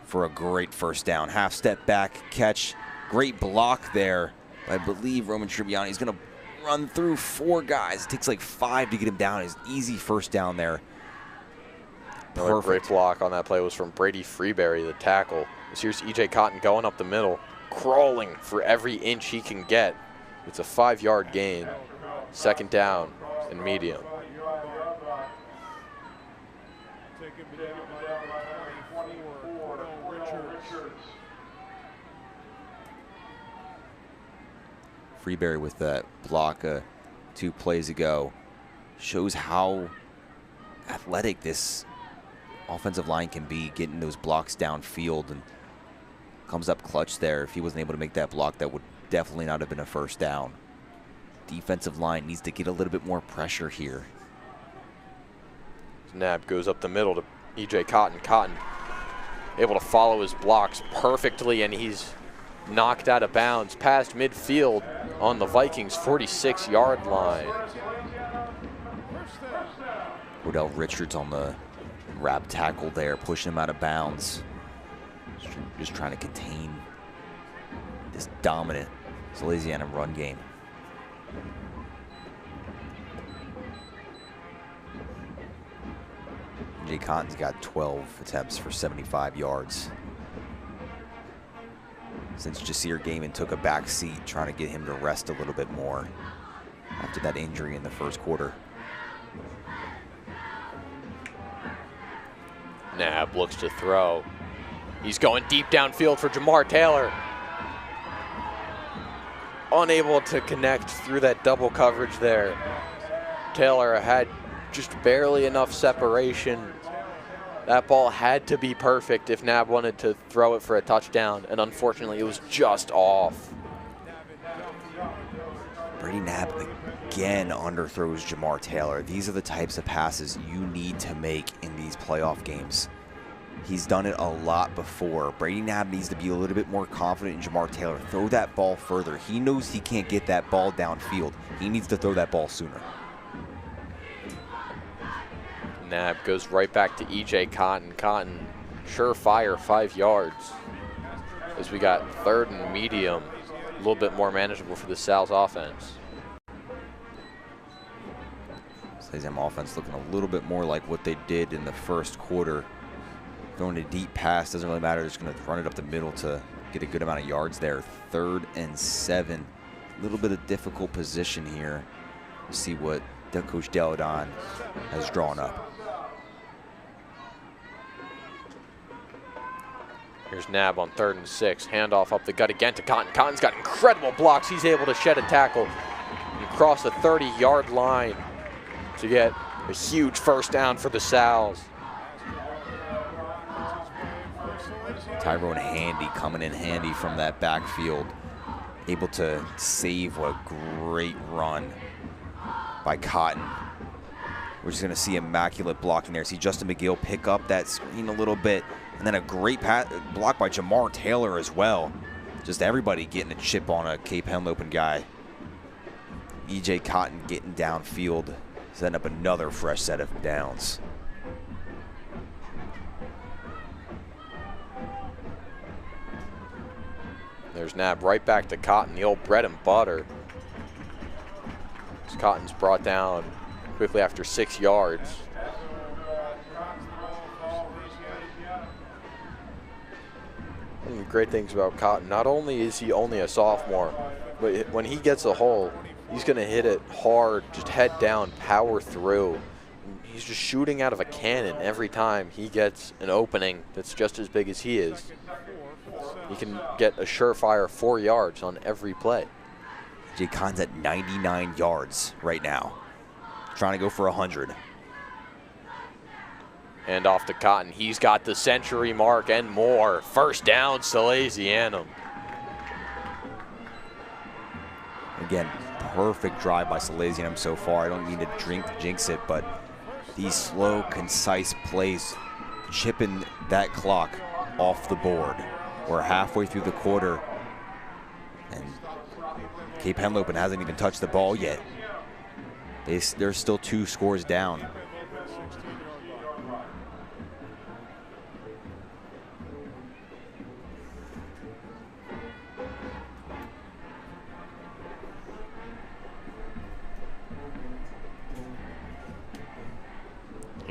for a great first down. Half step back catch. Great block there. I believe Roman Tribbiani is going to run through 4 guys. It takes like 5 to get him down. His easy first down there. Another great block on that play was from Brady Freeberry, the tackle. Here's E.J. Cotton going up the middle, crawling for every inch he can get. It's a 5-yard gain. Second down and medium. Freeberry with that block 2 plays ago shows how athletic this offensive line can be, getting those blocks downfield, and comes up clutch there. If he wasn't able to make that block, that would definitely not have been a first down. Defensive line needs to get a little bit more pressure here. Nab goes up the middle to E.J. Cotton. Cotton able to follow his blocks perfectly, and he's knocked out of bounds past midfield on the Vikings' 46-yard line. Odell Richards on the wrap tackle there, pushing him out of bounds. Just trying to contain this dominant Salesianum run game. Jay Cotton's got 12 attempts for 75 yards. Since Jasir Gaiman took a back seat, trying to get him to rest a little bit more after that injury in the first quarter. Nab looks to throw. He's going deep downfield for Jamar Taylor. Unable to connect through that double coverage there. Taylor had just barely enough separation. That ball had to be perfect if Nab wanted to throw it for a touchdown, and unfortunately it was just off. Brady Nab again underthrows Jamar Taylor. These are the types of passes you need to make in these playoff games. He's done it a lot before. Brady Nab needs to be a little bit more confident in Jamar Taylor. Throw that ball further. He knows he can't get that ball downfield. He needs to throw that ball sooner. Nab goes right back to E.J. Cotton. Cotton, surefire 5 yards. As we got 3rd and medium, a little bit more manageable for the Sal's offense. Salesianum offense looking a little bit more like what they did in the first quarter. Throwing a deep pass, doesn't really matter. Just going to run it up the middle to get a good amount of yards there. 3rd and 7. A little bit of difficult position here. Let's see what Coach Deladon has drawn up. Here's Nab on 3rd and 6. Handoff up the gut again to Cotton. Cotton's got incredible blocks. He's able to shed a tackle and cross the 30-yard line to get a huge first down for the Sals. Tyrone Handy coming in handy from that backfield. Able to save a great run by Cotton. We're just going to see immaculate blocking there. See Justin McGill pick up that screen a little bit. And then a great block by Jamar Taylor as well. Just everybody getting a chip on a Cape Henlopen guy. E.J. Cotton getting downfield, setting up another fresh set of downs. There's Nab right back to Cotton, the old bread and butter. As Cotton's brought down quickly after 6 yards. One of the great things about Cotton, not only is he only a sophomore, but when he gets a hole, he's going to hit it hard, just head down, power through. He's just shooting out of a cannon every time he gets an opening that's just as big as he is. He can get a surefire 4 yards on every play. Jay Cotton's at 99 yards right now, trying to go for 100. And off to Cotton. He's got the century mark and more. First down, Salesianum. Again, perfect drive by Salesianum so far. I don't mean to jinx it, but these slow, concise plays chipping that clock off the board. We're halfway through the quarter, and Cape Henlopen hasn't even touched the ball yet. They're still 2 scores down.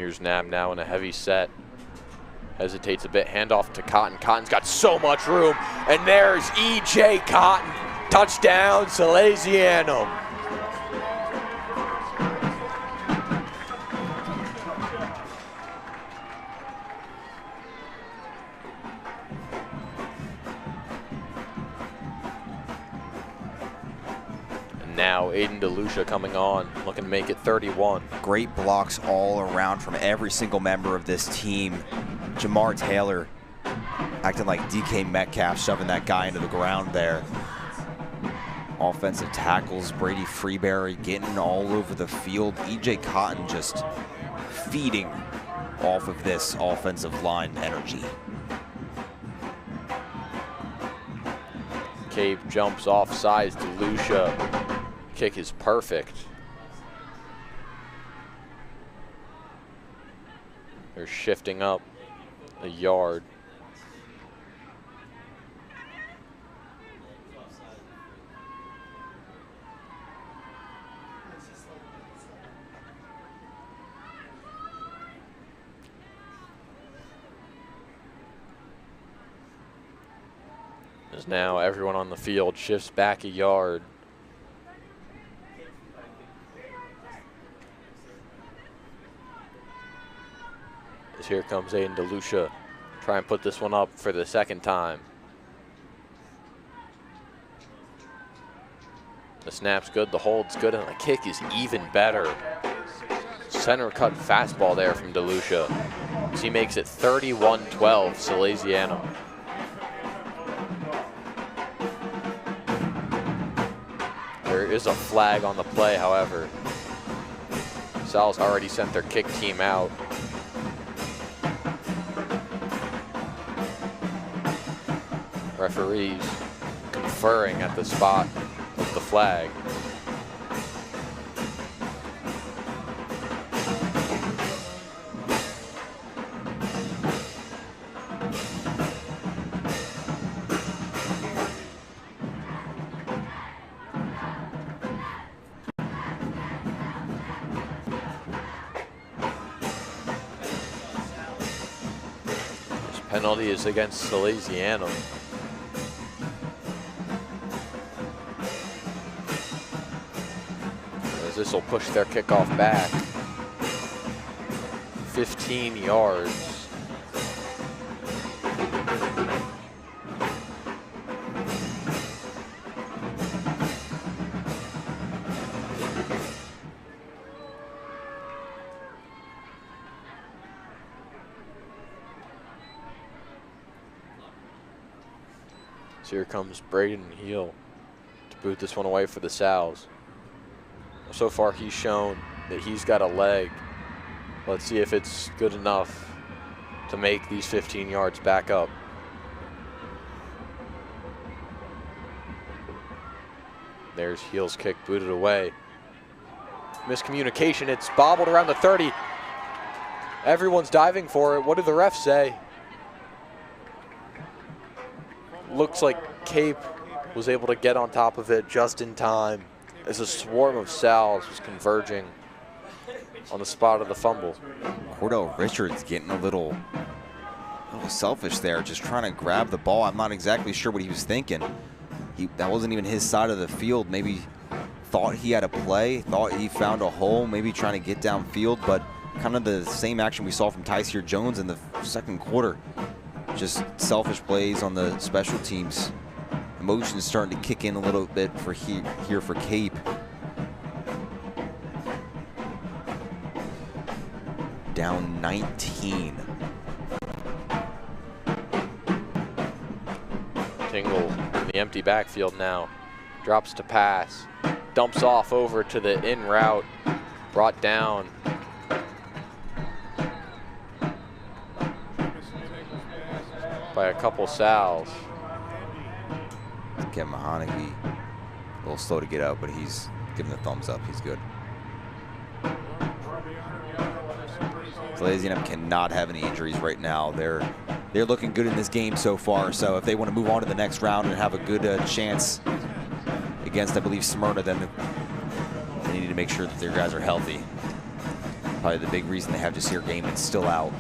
Here's Nab now in a heavy set. Hesitates a bit, handoff to Cotton. Cotton's got so much room, and there's E.J. Cotton. Touchdown, Salesianum. And now Aiden DeLucia coming on, looking to make it 31. Great blocks all around from every single member of this team. Jamar Taylor acting like DK Metcalf, shoving that guy into the ground there. Offensive tackles, Brady Freeberry getting all over the field. E.J. Cotton just feeding off of this offensive line energy. Cape jumps off sides. DeLucia. Kick is perfect. They're shifting up a yard. As now everyone on the field shifts back a yard. As here comes Aiden DeLucia. Try and put this one up for the second time. The snap's good, the hold's good, and the kick is even better. Center cut fastball there from DeLucia. As he makes it 31-12, Salesianum. There is a flag on the play, however. Sal's already sent their kick team out. Referees conferring at the spot of the flag. This penalty is against Salesianum. This will push their kickoff back 15 yards. So here comes Braden Heel to boot this one away for the Sals. So far, he's shown that he's got a leg. Let's see if it's good enough to make these 15 yards back up. There's Heel's kick booted away. Miscommunication, it's bobbled around the 30. Everyone's diving for it. What did the refs say? Looks like Cape was able to get on top of it just in time, as a swarm of Sals was converging on the spot of the fumble. Cordell Richards getting a little selfish there, just trying to grab the ball. I'm not exactly sure what he was thinking. That wasn't even his side of the field. Maybe thought he had a play, thought he found a hole, maybe trying to get downfield, but kind of the same action we saw from Tyseer Jones in the second quarter. Just selfish plays on the special teams. Emotion's starting to kick in a little bit for here for Cape. Down 19. Tingle in the empty backfield now. Drops to pass. Dumps off over to the in route. Brought down. By a couple Sals. Kevin Mahoney, a little slow to get out, but he's giving the thumbs up. He's good. Salesianum cannot have any injuries right now. They're looking good in this game so far. So if they want to move on to the next round and have a good chance against, I believe, Smyrna, then they need to make sure that their guys are healthy. Probably the big reason they have Jasir Gaiman still out.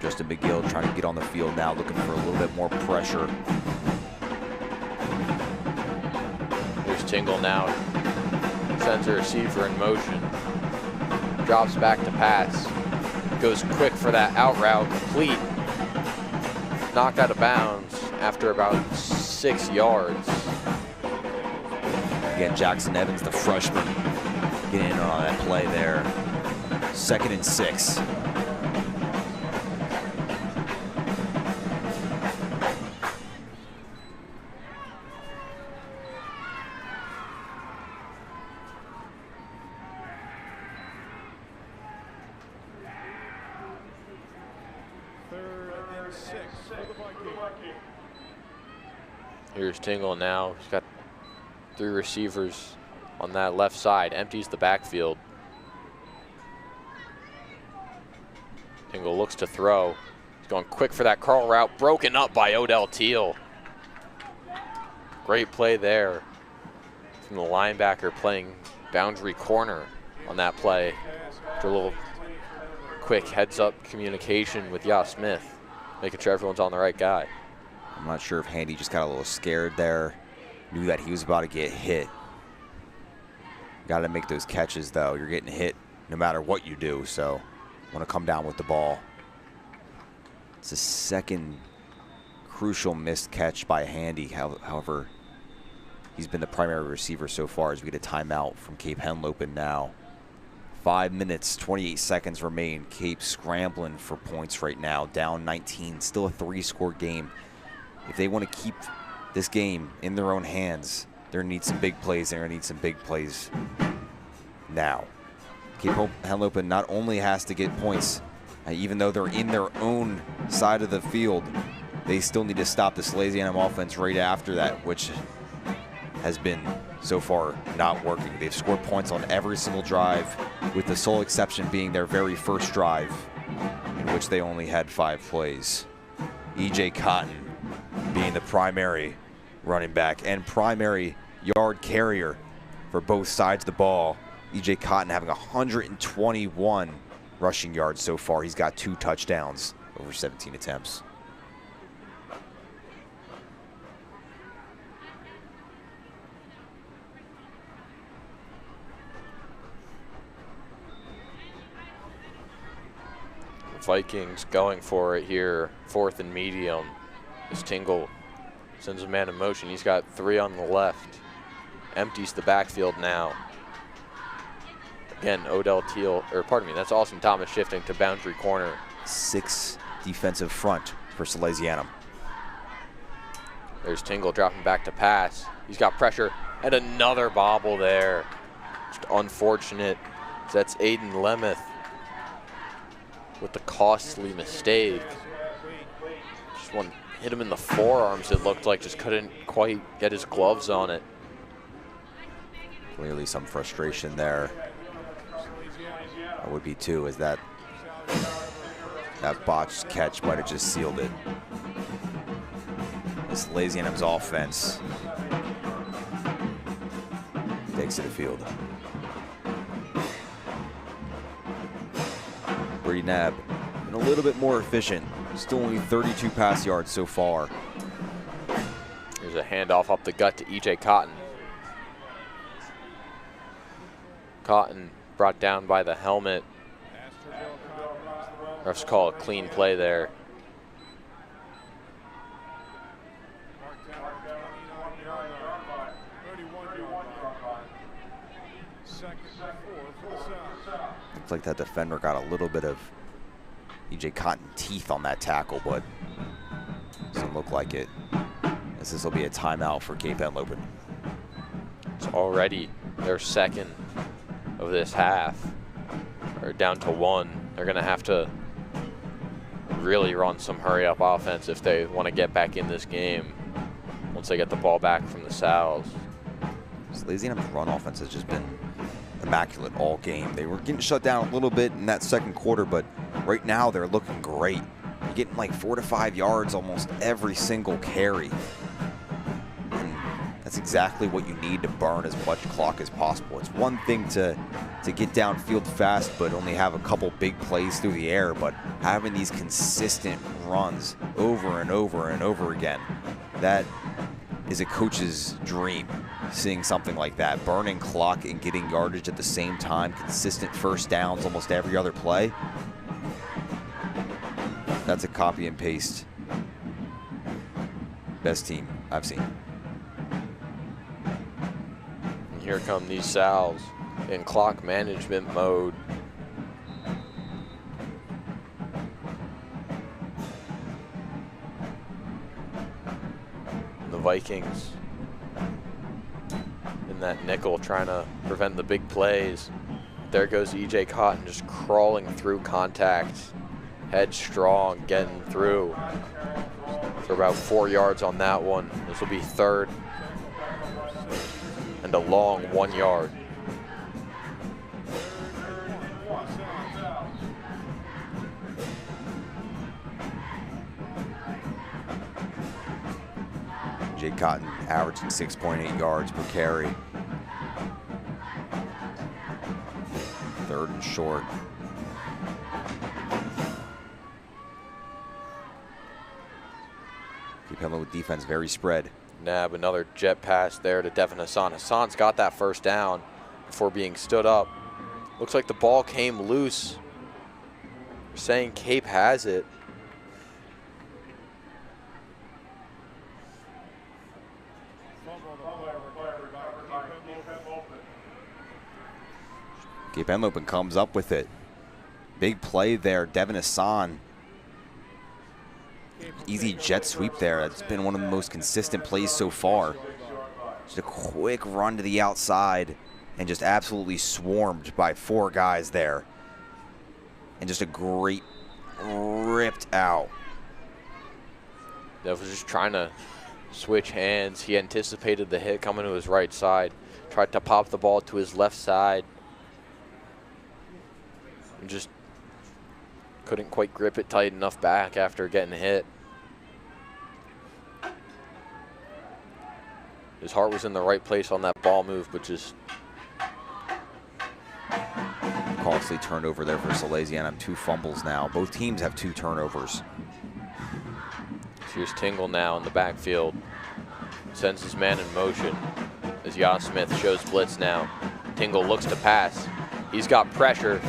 Justin McGill trying to get on the field now, looking for a little bit more pressure. Here's Tingle now. Sends a receiver in motion. Drops back to pass. Goes quick for that out route, complete. Knocked out of bounds after about 6 yards. Again, Jackson Evans, the freshman, getting in on that play there. 2nd and 6. Here's Tingle now. He's got 3 receivers on that left side. Empties the backfield. Tingle looks to throw. He's going quick for that curl route. Broken up by Odell Teal. Great play there from the linebacker playing boundary corner on that play. After a little quick heads-up communication with Yah Smith, making sure everyone's on the right guy. I'm not sure if Handy just got a little scared there. Knew that he was about to get hit. Got to make those catches, though. You're getting hit no matter what you do, so want to come down with the ball. It's the 2nd crucial missed catch by Handy. However, he's been the primary receiver so far as we get a timeout from Cape Henlopen now. 5 minutes, 28 seconds remain. Cape scrambling for points right now, down 19. Still a 3-score game. If they want to keep this game in their own hands, they're going to need some big plays. They're going to need some big plays now. Cape Henlopen not only has to get points, even though they're in their own side of the field, they still need to stop the Salesianum offense right after that, which has been so far not working. They've scored points on every single drive, with the sole exception being their very first drive, in which they only had 5 plays. E.J. Cotton being the primary running back and primary yard carrier for both sides of the ball. E.J. Cotton having 121 rushing yards so far. He's got 2 touchdowns over 17 attempts. Vikings going for it here, 4th and medium. As Tingle sends a man in motion. He's got 3 on the left. Empties the backfield now. Again, Odell Teal, or pardon me, that's Austin Thomas shifting to boundary corner. 6 defensive front for Salesianum. There's Tingle dropping back to pass. He's got pressure and another bobble there. Just unfortunate. That's Aiden Lemeth with the costly mistake. Just one hit him in the forearms, it looked like. Just couldn't quite get his gloves on it. Clearly some frustration there. I would be too, as that botched catch might have just sealed it. This Salesianum's offense takes to the field. Brady Knabb been a little bit more efficient. Still only 32 pass yards so far. Here's a handoff up the gut to E.J. Cotton. Cotton brought down by the helmet. Refs call a clean play there. Looks like that defender got a little bit of E.J. Cotton teeth on that tackle, but doesn't look like it, as this will be a timeout for Cape Henlopen. It's already their 2nd of this half. They're down to 1. They're going to have to really run some hurry-up offense if they want to get back in this game once they get the ball back from the Sal's. Salesianum's run offense has just been immaculate all game. They were getting shut down a little bit in that 2nd quarter, but right now they're looking great. You're getting like 4 to 5 yards almost every single carry. And That's exactly what you need to burn as much clock as possible. It's one thing to get downfield fast, but only have a couple big plays through the air, but having these consistent runs over and over and over again, that is a coach's dream, seeing something like that. Burning clock and getting yardage at the same time, consistent first downs almost every other play. That's a copy and paste. Best team I've seen. And here come these Sals in clock management mode. The Vikings in that nickel trying to prevent the big plays. There goes E.J. Cotton just crawling through contact, headstrong, getting through for about 4 yards on that one. This will be third and a long 1 yard. Jay Cotton averaging 6.8 yards per carry. Third and short. Keep Henlopen with defense very spread. Nab, another jet pass there to Devin Hassan. Hassan's got that first down before being stood up. Looks like the ball came loose. We're saying Cape has it. Cape Henlopen comes up with it. Big play there, Devin Hassan. Easy jet sweep there. That's been one of the most consistent plays so far. Just a quick run to the outside and just absolutely swarmed by 4 guys there. And just a great ripped out. Dev was just trying to switch hands. He anticipated the hit coming to his right side. Tried to pop the ball to his left side. And just couldn't quite grip it tight enough back after getting hit. His heart was in the right place on that ball move, but just costly turnover there for Salesianum. 2 fumbles now. Both teams have 2 turnovers. Here's Tingle now in the backfield. Sends his man in motion as Yas Smith shows blitz now. Tingle looks to pass. He's got pressure.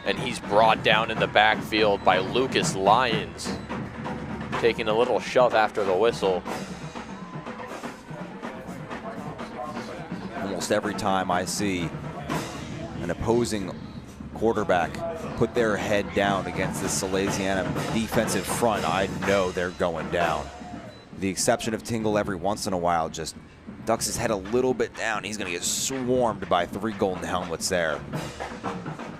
And he's brought down in the backfield by Lucas Lyons, taking a little shove after the whistle. Almost every time I see an opposing quarterback put their head down against the Salesianum defensive front, I know they're going down. The exception of Tingle every once in a while just ducks his head a little bit down. He's going to get swarmed by 3 golden helmets there.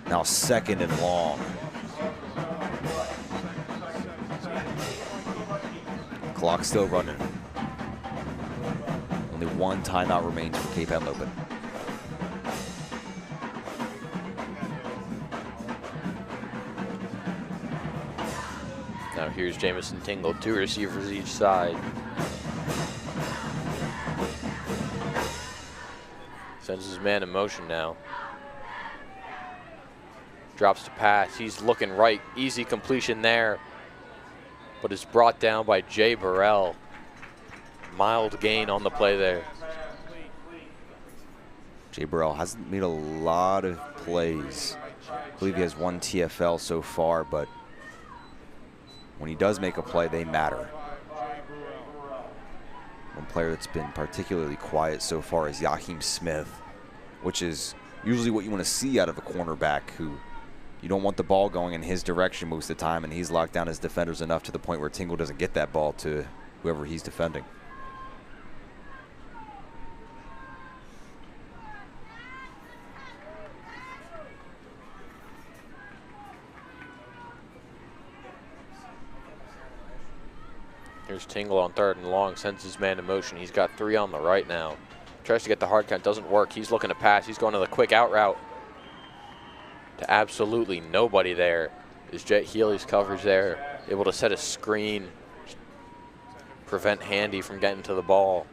Now 2nd and long. Clock still running. Only 1 timeout remains for Cape Henlopen. Now here's Jamison Tingle, 2 receivers each side. Sends his man in motion now. Drops to pass, he's looking right, easy completion there, but is brought down by Jay Burrell. Mild gain on the play there. Jay Burrell hasn't made a lot of plays. I believe he has 1 TFL so far, but when he does make a play, they matter. One player that's been particularly quiet so far is Yaheem Smith, which is usually what you want to see out of a cornerback who you don't want the ball going in his direction most of the time, and he's locked down his defenders enough to the point where Tingle doesn't get that ball to whoever he's defending. Here's Tingle on 3rd and long, sends his man in motion. He's got 3 on the right now. Tries to get the hard count, doesn't work. He's looking to pass. He's going to the quick out route to absolutely nobody there. Is Jet Healy's coverage there, able to set a screen, prevent Handy from getting to the ball.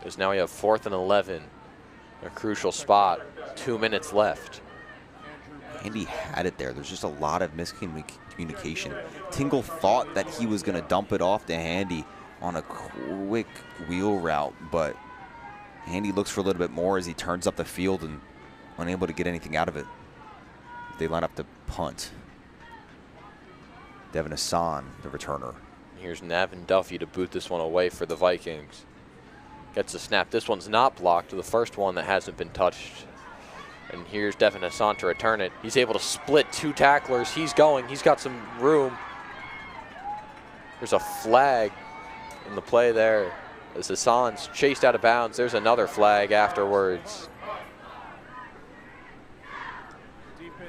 As now we have 4th and 11. A crucial spot. 2 minutes left. Handy had it there. There's just a lot of miscommunication. Tingle thought that he was going to dump it off to Handy on a quick wheel route, but Handy looks for a little bit more as he turns up the field and unable to get anything out of it. They line up to punt. Devin Hassan, the returner. Here's Navin Duffy to boot this one away for the Vikings. Gets a snap. This one's not blocked. The first one that hasn't been touched. And here's Devin Hassan to return it. He's able to split 2 tacklers. He's going. He's got some room. There's a flag in the play there. As Hassan's chased out of bounds, there's another flag afterwards.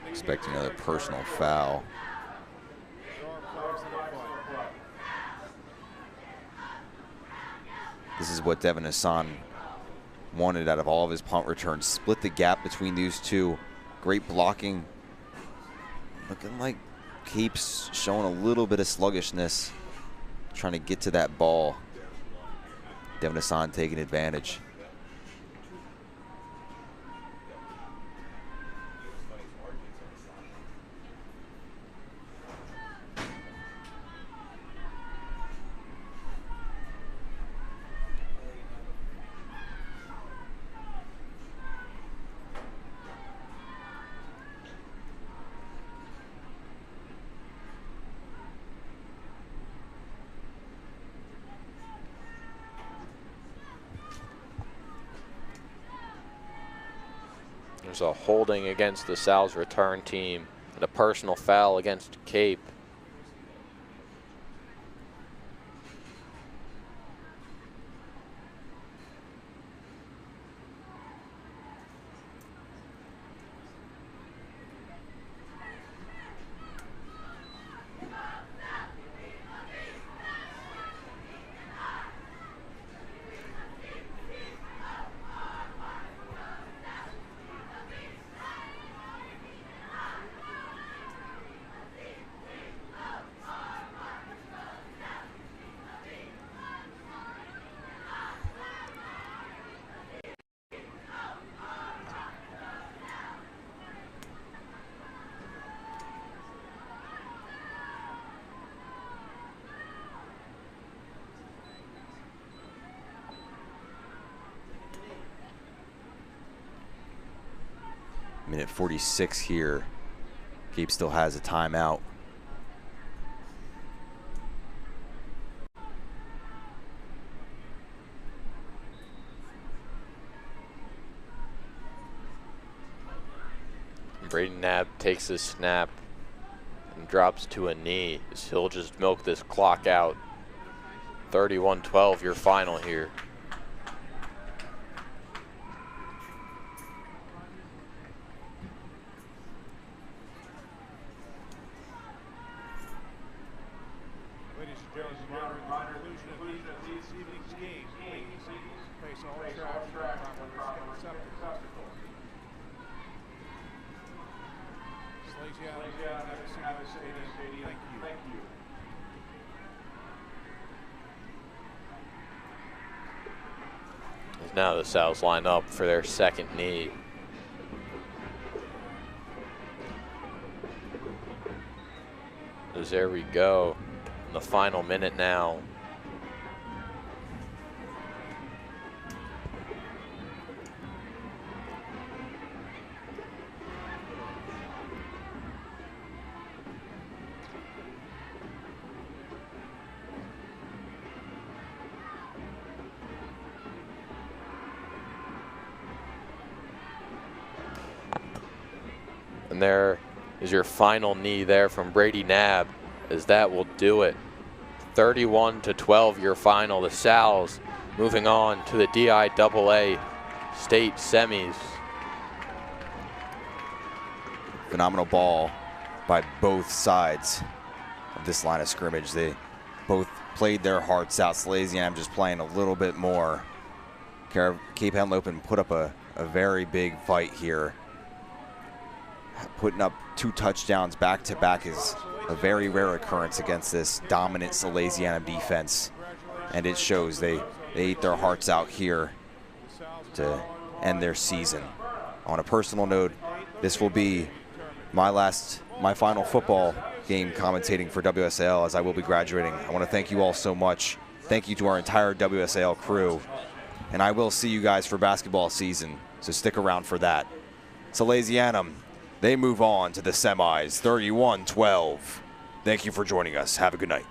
Expecting another personal foul. This is what Devin Hassan wanted out of all of his punt returns. Split the gap between these two. Great blocking. Looking like Cape's showing a little bit of sluggishness, trying to get to that ball. Devin Hassan taking advantage. There's a holding against the Sal's return team and a personal foul against Cape. Minute 46 here. Cape still has a timeout. Braden Knapp takes his snap and drops to a knee as he'll just milk this clock out. 31-12 your final here. Ladies and gentlemen, monitoring the conclusion of this evening's game. Please place all trash in the proper receptacle. Salesianum Stadium, thank you. As now the Sal's line up for their second knee. As there we go. In the final minute now. And there is your final knee there from Brady Knapp, as that will do it. 31-12 your final. The Sal's moving on to the DIAA state semis. Phenomenal ball by both sides of this line of scrimmage. They both played their hearts out. Salesianum just playing a little bit more. Cape Henlopen put up a very big fight here. Putting up 2 touchdowns back-to-back is a very rare occurrence against this dominant Salesianum defense, and it shows. They ate their hearts out here to end their season. On a personal note, this will be my final football game commentating for WSAL, as I will be graduating. I want to thank you all so much. Thank you to our entire WSAL crew. And I will see you guys for basketball season, so stick around for that. Salesianum, they move on to the semis, 31-12. Thank you for joining us. Have a good night.